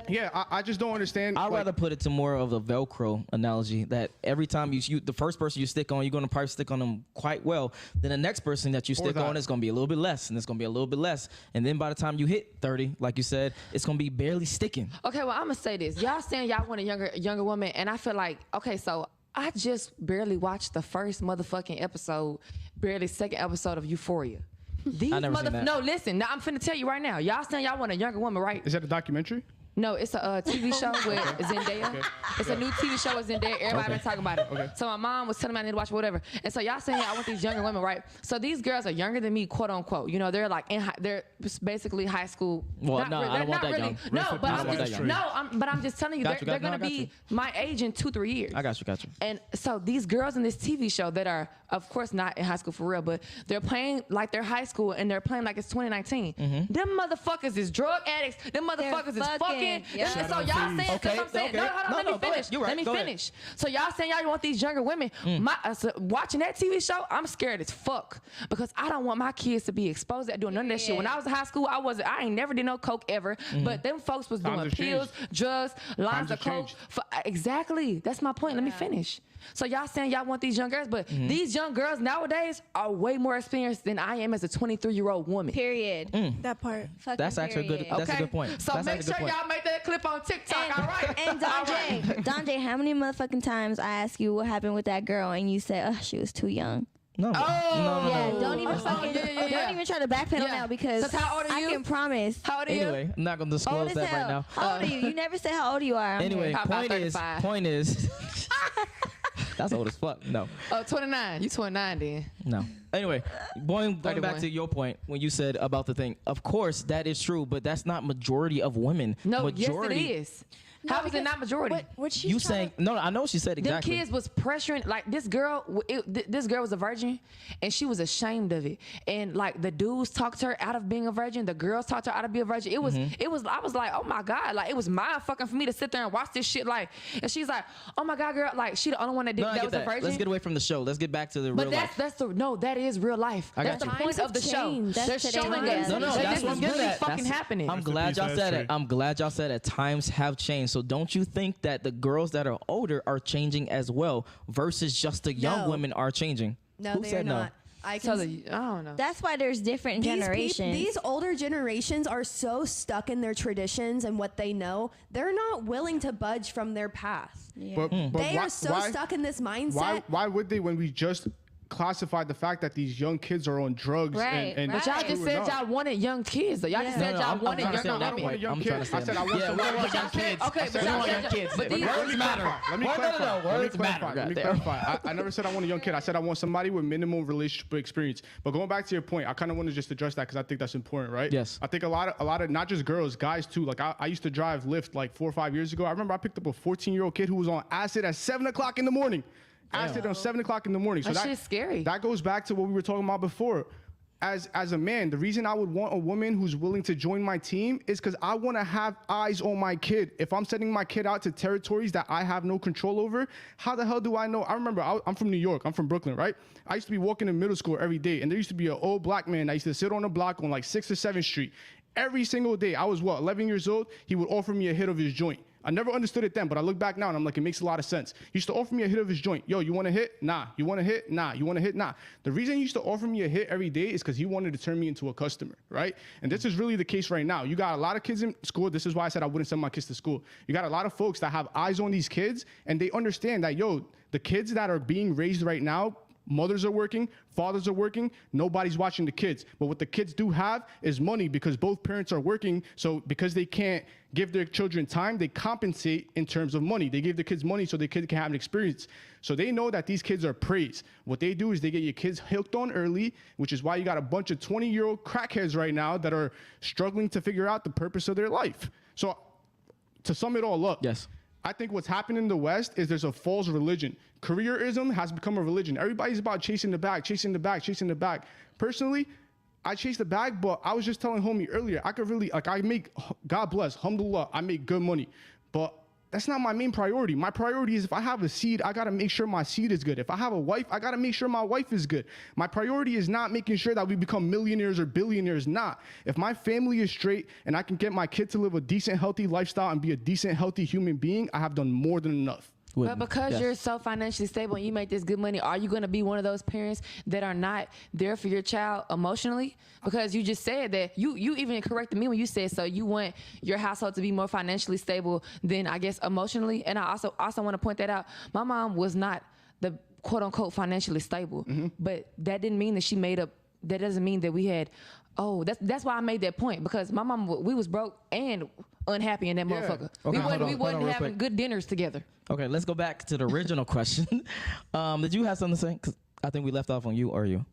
Yeah, I just don't understand. I'd rather put it to more of a Velcro analogy, that every time you the first person you stick on, you're gonna probably stick on them quite well. Then the next person that you stick on is gonna be a little bit less, and it's gonna be a little bit less. And then by the time you hit 30, like you said, it's gonna be barely sticking. Okay, well, I'm gonna say this. Y'all saying y'all want a younger woman, and I feel like, okay, so I just barely watched the first motherfucking episode, barely second episode of Euphoria. These I never seen that. No, listen. Now I'm finna tell you right now. Y'all saying y'all want a younger woman, right? Is that a documentary? No, it's a TV show with Zendaya. Okay. It's a new TV show with Zendaya. Everybody been talking about it. Okay. So my mom was telling me I need to watch whatever. And so y'all saying I want these younger women, right? So these girls are younger than me, quote unquote. You know, they're like they're basically high school. Well, no, I don't want that young. No, but I'm just telling you, they're gonna be my age in 2-3 years. I got you. And so these girls in this TV show that are, of course, not in high school for real, but they're playing like they're high school and they're playing like it's 2019. Them motherfuckers is drug addicts. Them motherfuckers is fucking fucking. Yeah. And so y'all saying, that's what I'm saying. No, hold on, let me finish. You're right. Let me Go ahead. finish. So y'all saying y'all want these younger women. So watching that TV show, I'm scared as fuck because I don't want my kids to be exposed to doing none of that shit. When I was in high school, I ain't never did no coke ever, but them folks was doing pills, drugs, lines of coke. Exactly. That's my point. Let me finish. So y'all saying y'all want these young girls, but these young girls nowadays are way more experienced than I am as a 23-year-old woman. Period. That part. That's actually a good. That's a good point. So that's make sure y'all make that clip on TikTok. All right. And Donjay, how many motherfucking times I ask you what happened with that girl and you said, "Oh, she was too young." No. Yeah, don't even fucking, don't even try to backpedal now because how old are you? I can promise. How old are you? Anyway, I'm not gonna disclose Old as that hell. right now. How old are you? You never said how old you are. Anyway, How about 35? point is, that's old as fuck. No. Oh, 29. You 29 then. No. Anyway, going back 31. to your point when you said about the thing. Of course, that is true, but that's not majority of women. No, majority, yes it is. How is it not majority? What she's You trying saying no? I know she said Them exactly. kids was pressuring, like this girl. This girl was a virgin, and she was ashamed of it. And like the dudes talked her out of being a virgin. The girls talked her out of being a virgin. It was. I was like, oh my god, like it was mind fucking for me to sit there and watch this shit. Like, and she's like, oh my god, girl, like she the only one that did No, I that get was a virgin. Let's get away from the show. Let's get back to the But real life. that is real life. I That's got the you. point of the show. changed. They're That's showing today's us reality. No, that that's this what is I'm getting really at. fucking happening. I'm Rest in glad peace, y'all that's said it. right. I'm glad y'all said it. Times have changed. So don't you think that the girls that are older are changing as well versus just the young No. women are changing? No, Who they said are no? not. I So can. I don't know. That's why there's different generations. These older generations are so stuck in their traditions and what they know. They're not willing to budge from their path. But They why, are so stuck in this mindset. Why would they when we just classified the fact that these young kids are on drugs Right, and But y'all just screwing said up? y'all wanted young kids. Though. Y'all just said y'all I'm wanted trying to young stay on that I don't want a point. young I'm kid. trying to stay I on said that. I want Yeah, some we don't want young young kids. kids. Okay, but We don't y'all want said young kids. but these Words matter. Let me No, clarify. words matter. Let me Goddamn. clarify. I never said I want a young kid. I said I want somebody with minimum relationship experience. But going back to your point, I kind of want to just address that because I think that's important, right? Yes. I think a lot of not just girls, guys too. Like I used to drive Lyft like 4 or 5 years ago. I remember I picked up a 14-year-old kid who was on acid at 7 o'clock in the morning. Acid on 7 o'clock in the morning. So That shit's scary. That goes back to what we were talking about before. As a man, the reason I would want a woman who's willing to join my team is because I want to have eyes on my kid. If I'm sending my kid out to territories that I have no control over, how the hell do I know? I remember I'm from New York. I'm from Brooklyn, right? I used to be walking in middle school every day, and there used to be an old black man that used to sit on a block on like 6th or 7th Street. Every single day, I was 11 years old, he would offer me a hit of his joint. I never understood it then, but I look back now and I'm like, it makes a lot of sense. He used to offer me a hit of his joint. Yo, you want a hit? Nah. You want a hit? Nah. You want a hit? Nah. The reason he used to offer me a hit every day is because he wanted to turn me into a customer, right? And this is really the case right now. You got a lot of kids in school. This is why I said I wouldn't send my kids to school. You got a lot of folks that have eyes on these kids and they understand that, yo, the kids that are being raised right now, mothers are working, fathers are working, nobody's watching the kids. But what the kids do have is money because both parents are working. So because they can't give their children time, they compensate in terms of money. They give the kids money so the kids can have an experience. So they know that these kids are praised. What they do is they get your kids hooked on early, which is why you got a bunch of 20-year-old crackheads right now that are struggling to figure out the purpose of their life. So to sum it all up, Yes. I think what's happened in the West is there's a false religion. Careerism has become a religion. Everybody's about chasing the bag, chasing the bag, chasing the bag. Personally, I chase the bag, but I was just telling homie earlier, I could really, I make, God bless, alhamdulillah, I make good money. But that's not my main priority. My priority is if I have a seed, I gotta make sure my seed is good. If I have a wife, I gotta make sure my wife is good. My priority is not making sure that we become millionaires or billionaires, not. If my family is straight and I can get my kid to live a decent, healthy lifestyle and be a decent, healthy human being, I have done more than enough. But because you're so financially stable and you make this good money, are you going to be one of those parents that are not there for your child emotionally? Because you just said that you even corrected me when you said so you want your household to be more financially stable than I guess emotionally. And I also want to point that out. My mom was not the quote unquote financially stable, but that didn't mean that she made up. That doesn't mean that we had. Oh, that's why I made that point because my mom, we was broke and unhappy in that motherfucker. Okay, we wasn't real having quick. good dinners together. Okay, let's go back to the original question. Did you have something to say? 'Cause I think we left off on you or you.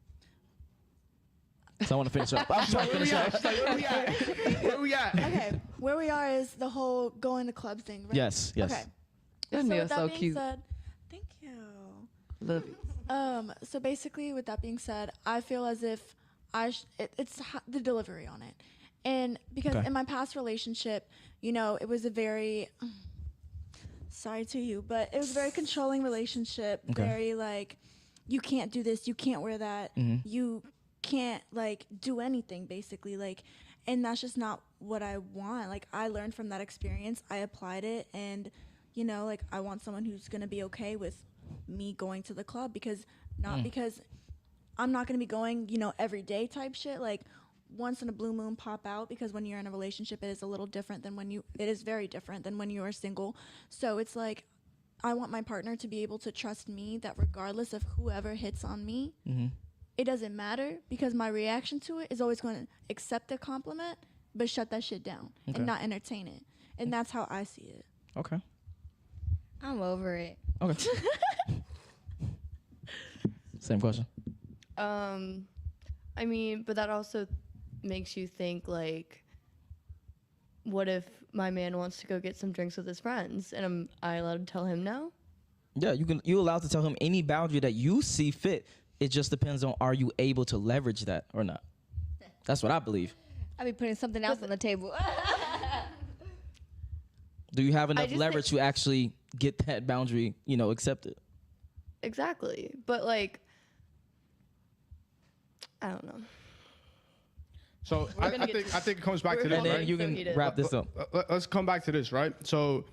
So I want to finish up. I'm trying to finish up. Where we at? Where we at? Okay, where we are is the whole going to clubs thing, right? Yes, yes. Okay. That So nail's with that so being cute. said, thank you. Love it. So basically, with that being said, I feel as if it's the delivery on it, And because in my past relationship, you know, it was a very, sorry to you, but it was a very controlling relationship. Very like, you can't do this, you can't wear that, you can't like do anything basically. Like, and that's just not what I want. Like, I learned from that experience, I applied it, and you know, like, I want someone who's gonna be okay with me going to the club, because because I'm not gonna be going, you know, every day type shit. Like, once in a blue moon pop out, because when you're in a relationship, it is a little different than it is very different than when you are single. So it's like, I want my partner to be able to trust me, that regardless of whoever hits on me, it doesn't matter, because my reaction to it is always going to accept the compliment, but shut that shit down and not entertain it. And that's how I see it. Okay. I'm over it. Okay. Same question. I mean, but that also makes you think, like, what if my man wants to go get some drinks with his friends, and am I allowed to tell him no? Yeah, you're allowed to tell him any boundary that you see fit. It just depends on, are you able to leverage that or not? That's what I believe. I be putting something else on the table. Do you have enough leverage to actually get that boundary, you know, accepted? Exactly. But like, I don't know. So I think it comes back to this, and then right? you can wrap this up. Let's come back to this, right? So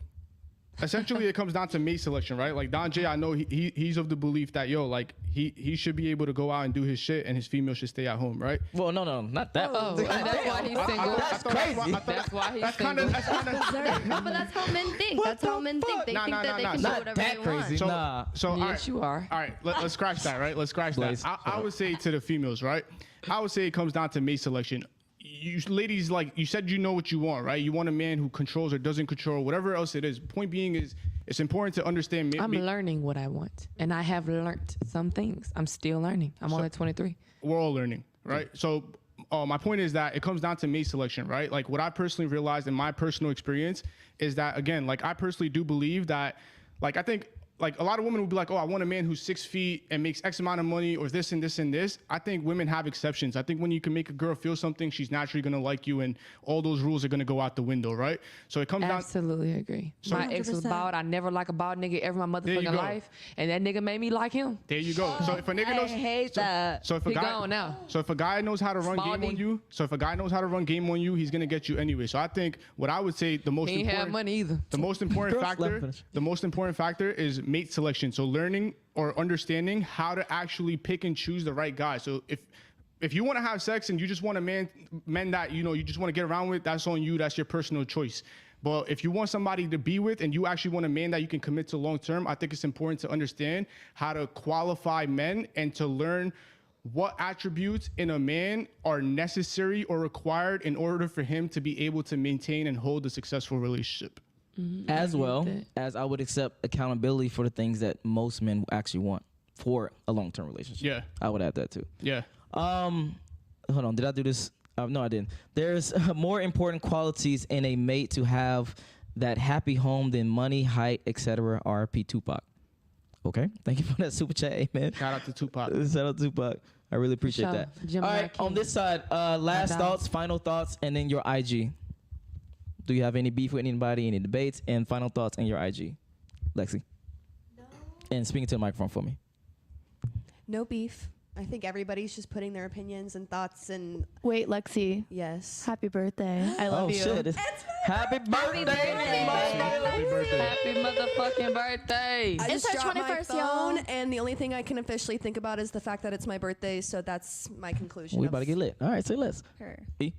essentially, it comes down to mate selection, right? Like Don Jay, I know he's of the belief that like he should be able to go out and do his shit, and his female should stay at home, right? Well, no, not that. Oh, and that's why he's single. That's crazy. That's why he's That's single. But that's how men think. That's how men think. They think that they can do whatever they want. So, Nah. so Yes, you are. All right, let's scratch that, right? Let's scratch Blaze, that. I would say to the females, right? I would say it comes down to mate selection. You ladies, like you said, you know what you want, right? You want a man who controls or doesn't control, whatever else it is. Point being is, it's important to understand. I'm learning what I want, and I have learned some things. I'm still learning. I'm only 23. We're all learning, right? So my point is that it comes down to mate selection, right? Like what I personally realized in my personal experience is that, again, like I personally do believe that, like I think, like a lot of women will be like, oh, I want a man who's 6 feet and makes X amount of money, or this and this and this. I think women have exceptions. I think when you can make a girl feel something, she's naturally going to like you, and all those rules are going to go out the window, right? So it comes down. Absolutely agree. So my ex was bald. I never like a bald nigga ever in my motherfucking life, and that nigga made me like him. There you go. So if a nigga knows, I hate that. So if a He guy, gone now. So if a guy knows how to run game on you, he's gonna get you anyway. So I think what I would say the most He ain't important, have money either. the most important factor is mate selection. So learning or understanding how to actually pick and choose the right guy. So if you want to have sex and you just want a men that you just want to get around with, that's on you. That's your personal choice. But if you want somebody to be with and you actually want a man that you can commit to long term, I think it's important to understand how to qualify men and to learn what attributes in a man are necessary or required in order for him to be able to maintain and hold a successful relationship. As well as I would accept accountability for the things that most men actually want for a long-term relationship. Yeah. I would add that too. Yeah. Hold on. Did I do this? No, I didn't. There's more important qualities in a mate to have that happy home than money, height, etc. RP Tupac. Okay. Thank you for that super chat. Amen. Shout out to Tupac. Shout out to Tupac. I really appreciate that. Gemini All right. King. On this side, last thoughts, final thoughts, and then your IG. Do you have any beef with anybody, any debates, and final thoughts and your IG? Lexi. No. And speaking to the microphone for me. No beef. I think everybody's just putting their opinions and thoughts and Wait, Lexi. yes. Happy birthday. I love you. Shit. Happy birthday. Happy motherfucking birthday. I It's just her dropped my 21st, phone, y'all. and the only thing I can officially think about is the fact that it's my birthday, so that's my conclusion. We of about to get lit. All right, say less. her. E?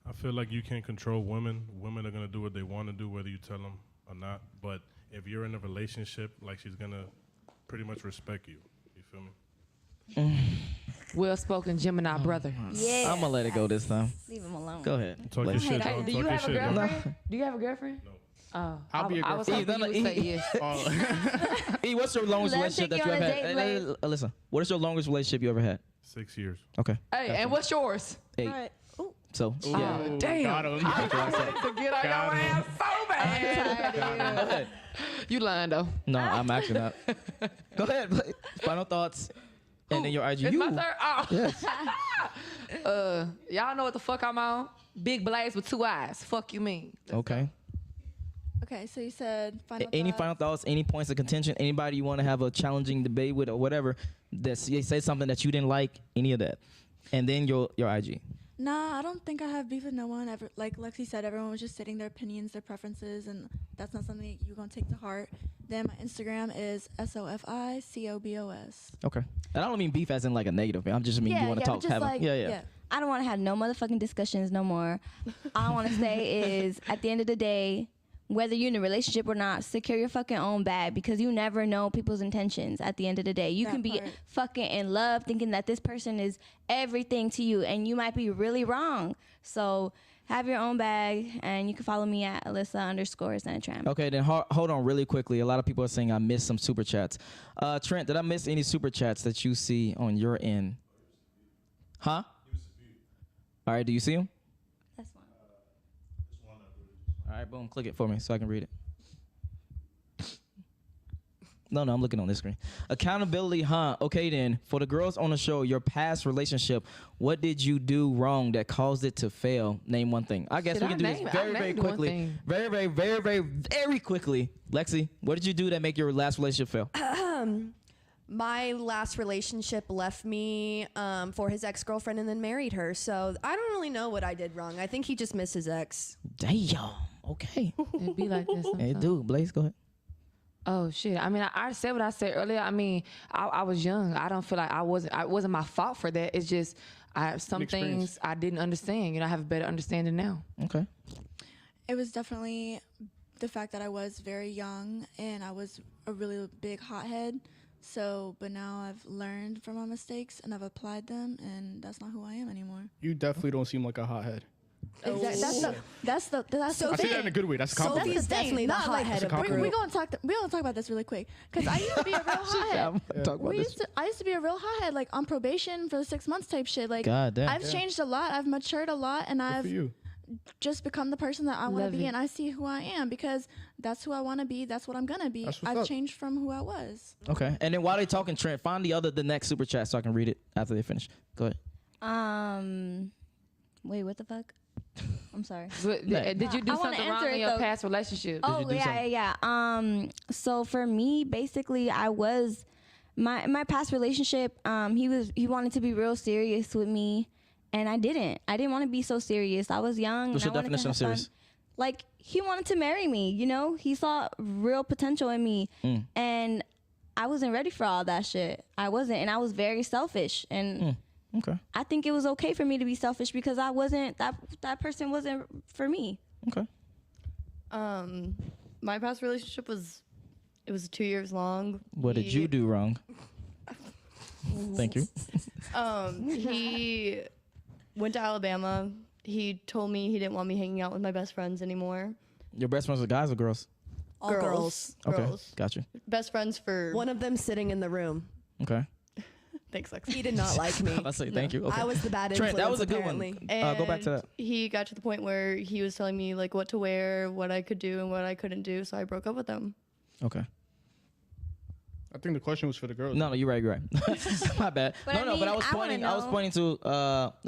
I feel like you can't control women. Women are gonna do what they want to do, whether you tell them or not. But if you're in a relationship, like she's gonna pretty much respect you. You feel me? Well spoken Gemini brother. Yeah. I'm going to let it go this time. Leave him alone. Go ahead. Talk your shit, Hey, dog. do Talk you your have a shit, dog. girlfriend? Do you have a girlfriend? No. Oh, I'll be your I was girlfriend. hoping you would say yes. E, what's your longest Let him relationship take that you you on ever a had? date, Blaze. Listen, what is your longest relationship you ever had? 6 years. Okay. Hey, and what's yours? 8. Right. Ooh. So, yeah. Ooh, damn. Got him. To get on your ass so bad. Go ahead. You lying though. No, I'm actually not. Go ahead. Final thoughts. And then your IG. It's You. my third. Oh. Yes. Y'all know what the fuck I'm on? Big Blaze with 2 eyes. Fuck you mean? Okay. Okay, so you said final Any thoughts. final thoughts? Any points of contention? Anybody you want to have a challenging debate with or whatever? That say something that you didn't like. Any of that. And then your IG. Nah, I don't think I have beef with no one. Ever, like Lexi said, everyone was just stating their opinions, their preferences, and that's not something you're gonna take to heart. Then my Instagram is SOFICOBOS. Okay. And I don't mean beef as in like a negative. I'm just mean you want to talk. just Have like, yeah. I don't want to have no motherfucking discussions no more. All I want to say is, at the end of the day, whether you're in a relationship or not, secure your fucking own bag, because you never know people's intentions at the end of the day. You That can be part. fucking in love thinking that this person is everything to you, and you might be really wrong. So have your own bag, and you can follow me at Alyssa_Sanatram. Okay, then hold on really quickly. A lot of people are saying I missed some super chats. Trent, did I miss any super chats that you see on your end? Huh? All right, do you see them? That's fine. All right, boom, click it for me so I can read it. No, I'm looking on this screen. Accountability, huh? Okay, then, for the girls on the show, your past relationship, what did you do wrong that caused it to fail? Name one thing. I guess Shit, we can do this very quickly. Very quickly. Lexi, what did you do that make your last relationship fail? My last relationship left me for his ex-girlfriend and then married her. So I don't really know what I did wrong. I think he just missed his ex. Damn. Okay. It be like this. Hey, dude, Blaze, go ahead. Oh shit! I mean, I said what I said earlier. I mean, I was young. I don't feel like it wasn't my fault for that. It's just some things I didn't understand. You know, I have a better understanding now. Okay. It was definitely the fact that I was very young and I was a really big hothead. So, but now I've learned from my mistakes and I've applied them, and that's not who I am anymore. You definitely don't seem like a hothead. That's the I say that in a good way. That's a compliment. Sophie's definitely the hothead of the group. We're gonna talk about this really quick, because I used to be a real hothead. I used to be a real hothead, like on probation for the 6 months type shit. Like, God damn. I've changed a lot. I've matured a lot, and Good for I've you. just become the person that I want Love to be, it. and I see who I am because that's who I want to be. That's what I'm gonna be. That's what's I've up. changed from who I was. Okay. And then while they talking, Trent, find the next super chat so I can read it after they finish. Go ahead. Wait, what the fuck? I'm sorry. Did you do I wanna something wrong answer in it, your though. past relationship? Oh, you do yeah. So for me, basically, I was my past relationship. He wanted to be real serious with me, and I didn't. I didn't want to be so serious. I was young. What's and your I wanted to definition of have fun. serious? Like, he wanted to marry me. You know, he saw real potential in me, and I wasn't ready for all that shit. I wasn't, and I was very selfish. And Okay. I think it was okay for me to be selfish because I wasn't that person wasn't for me. Okay. My past relationship was 2 years long. What did you do wrong? Thank you. He went to Alabama. He told me he didn't want me hanging out with my best friends anymore. Your best friends are guys or girls? All girls. Okay. Girls. Gotcha. Best friends for One of them sitting in the room. Okay. Thanks, Lexi. He did not like me. I say thank you. Okay. I was the bad influence. Trent, that was a good apparently. one. Go back to that. He got to the point where he was telling me like what to wear, what I could do, and what I couldn't do. So I broke up with him. Okay. I think the question was for the girls. No, you're right. My bad. But I mean, but I was wanna pointing. I was know. pointing to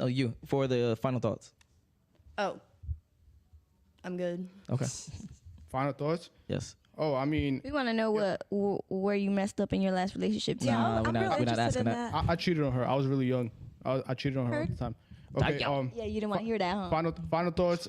you for the final thoughts. Oh, I'm good. Okay. Final thoughts? Yes. Oh, I mean, We want to know where you messed up in your last relationship. too. Nah, we're not interested asking in that. I cheated on her. I was really young. I cheated on her all the time. Okay. Damn. Yeah, you didn't want to hear that, huh? Final thoughts.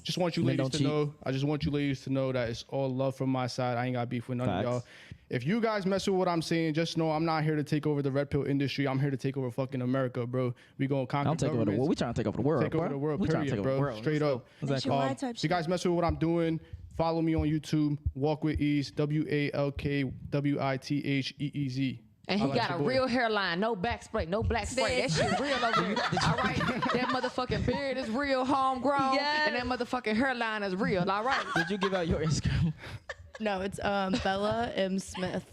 Just want you Men ladies don't to know. I just want you ladies to know that it's all love from my side. I ain't got beef with none Facts. of y'all. If you guys mess with what I'm saying, just know I'm not here to take over the red pill industry. I'm here to take over fucking America, bro. We gonna conquer I'm taking over the governments. world. We trying to take over the world. Take over the world, We trying to period, take over the bro. world. Straight up. Nationwide type If you guys mess with what I'm doing, follow me on YouTube. Walk with Ease. WalkwItheez. And he got a real hairline, no back spray, no black spray. That shit real over here. All right, that motherfucking beard is real, homegrown, and that motherfucking hairline is real. All right. Did you give out your Instagram? No, it's Bella M. Smith.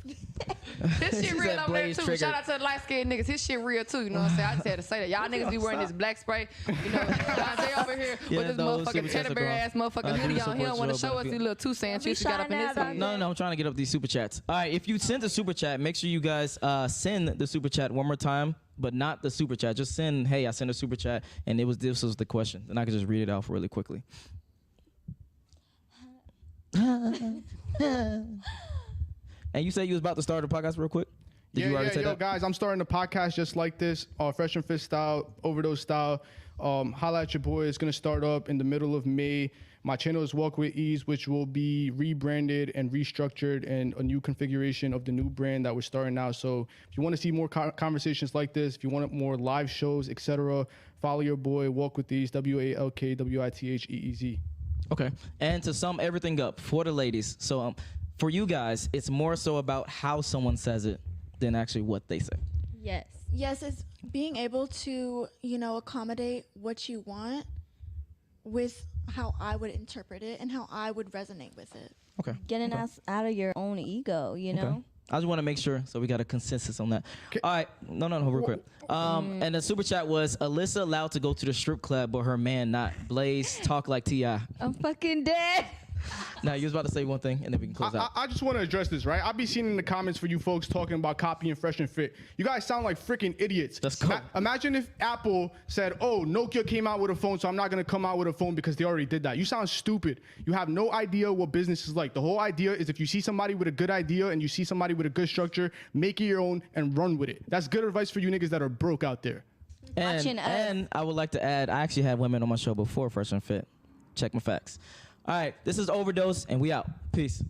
His shit She real said over there Blaze too. triggered. Shout out to the light skinned niggas. His shit real too. You know what I'm saying? I just had to say that. Y'all niggas be wearing this black spray. You know, Jaye over here Yeah, with this those super motherfucking chats teddy are bear gone. ass motherfucking Do hoodie the on. He don't support want to show, show but us if these you- little 2 cents. You got up in this one. No, I'm trying to get up these super chats. All right, if you send a super chat, make sure you guys send the super chat one more time, but not the super chat. Just send, hey, I sent a super chat, and this was the question, and I can just read it off really quickly. And you said you was about to start a podcast real quick? Did you already say that? Guys, I'm starting a podcast just like this, Fresh and Fit style, Overdose style. Holla at your boy. It's going to start up in the middle of May. My channel is Walk With Ease, which will be rebranded and restructured and a new configuration of the new brand that we're starting now. So if you want to see more conversations like this, if you want more live shows, etc., follow your boy, Walk With Ease, WalkWitheez. Okay. And to sum everything up for the ladies, so for you guys, it's more so about how someone says it than actually what they say. Yes. Yes, it's being able to, accommodate what you want with how I would interpret it and how I would resonate with it. Okay. Getting us out of your own ego, you know? Okay. I just want to make sure, so we got a consensus on that. All right. No, real quick. And the super chat was, Alyssa allowed to go to the strip club, but her man not. Blaze, talk like T.I. I'm fucking dead. Now, you was about to say one thing, and then we can close out. I just want to address this, right? I'll be seeing in the comments for you folks talking about copying Fresh and Fit. You guys sound like freaking idiots. Let's go. Imagine if Apple said, oh, Nokia came out with a phone, so I'm not going to come out with a phone because they already did that. You sound stupid. You have no idea what business is like. The whole idea is if you see somebody with a good idea and you see somebody with a good structure, make it your own and run with it. That's good advice for you niggas that are broke out there. And I would like to add, I actually had women on my show before Fresh and Fit. Check my facts. All right, this is Overdose, and we out. Peace.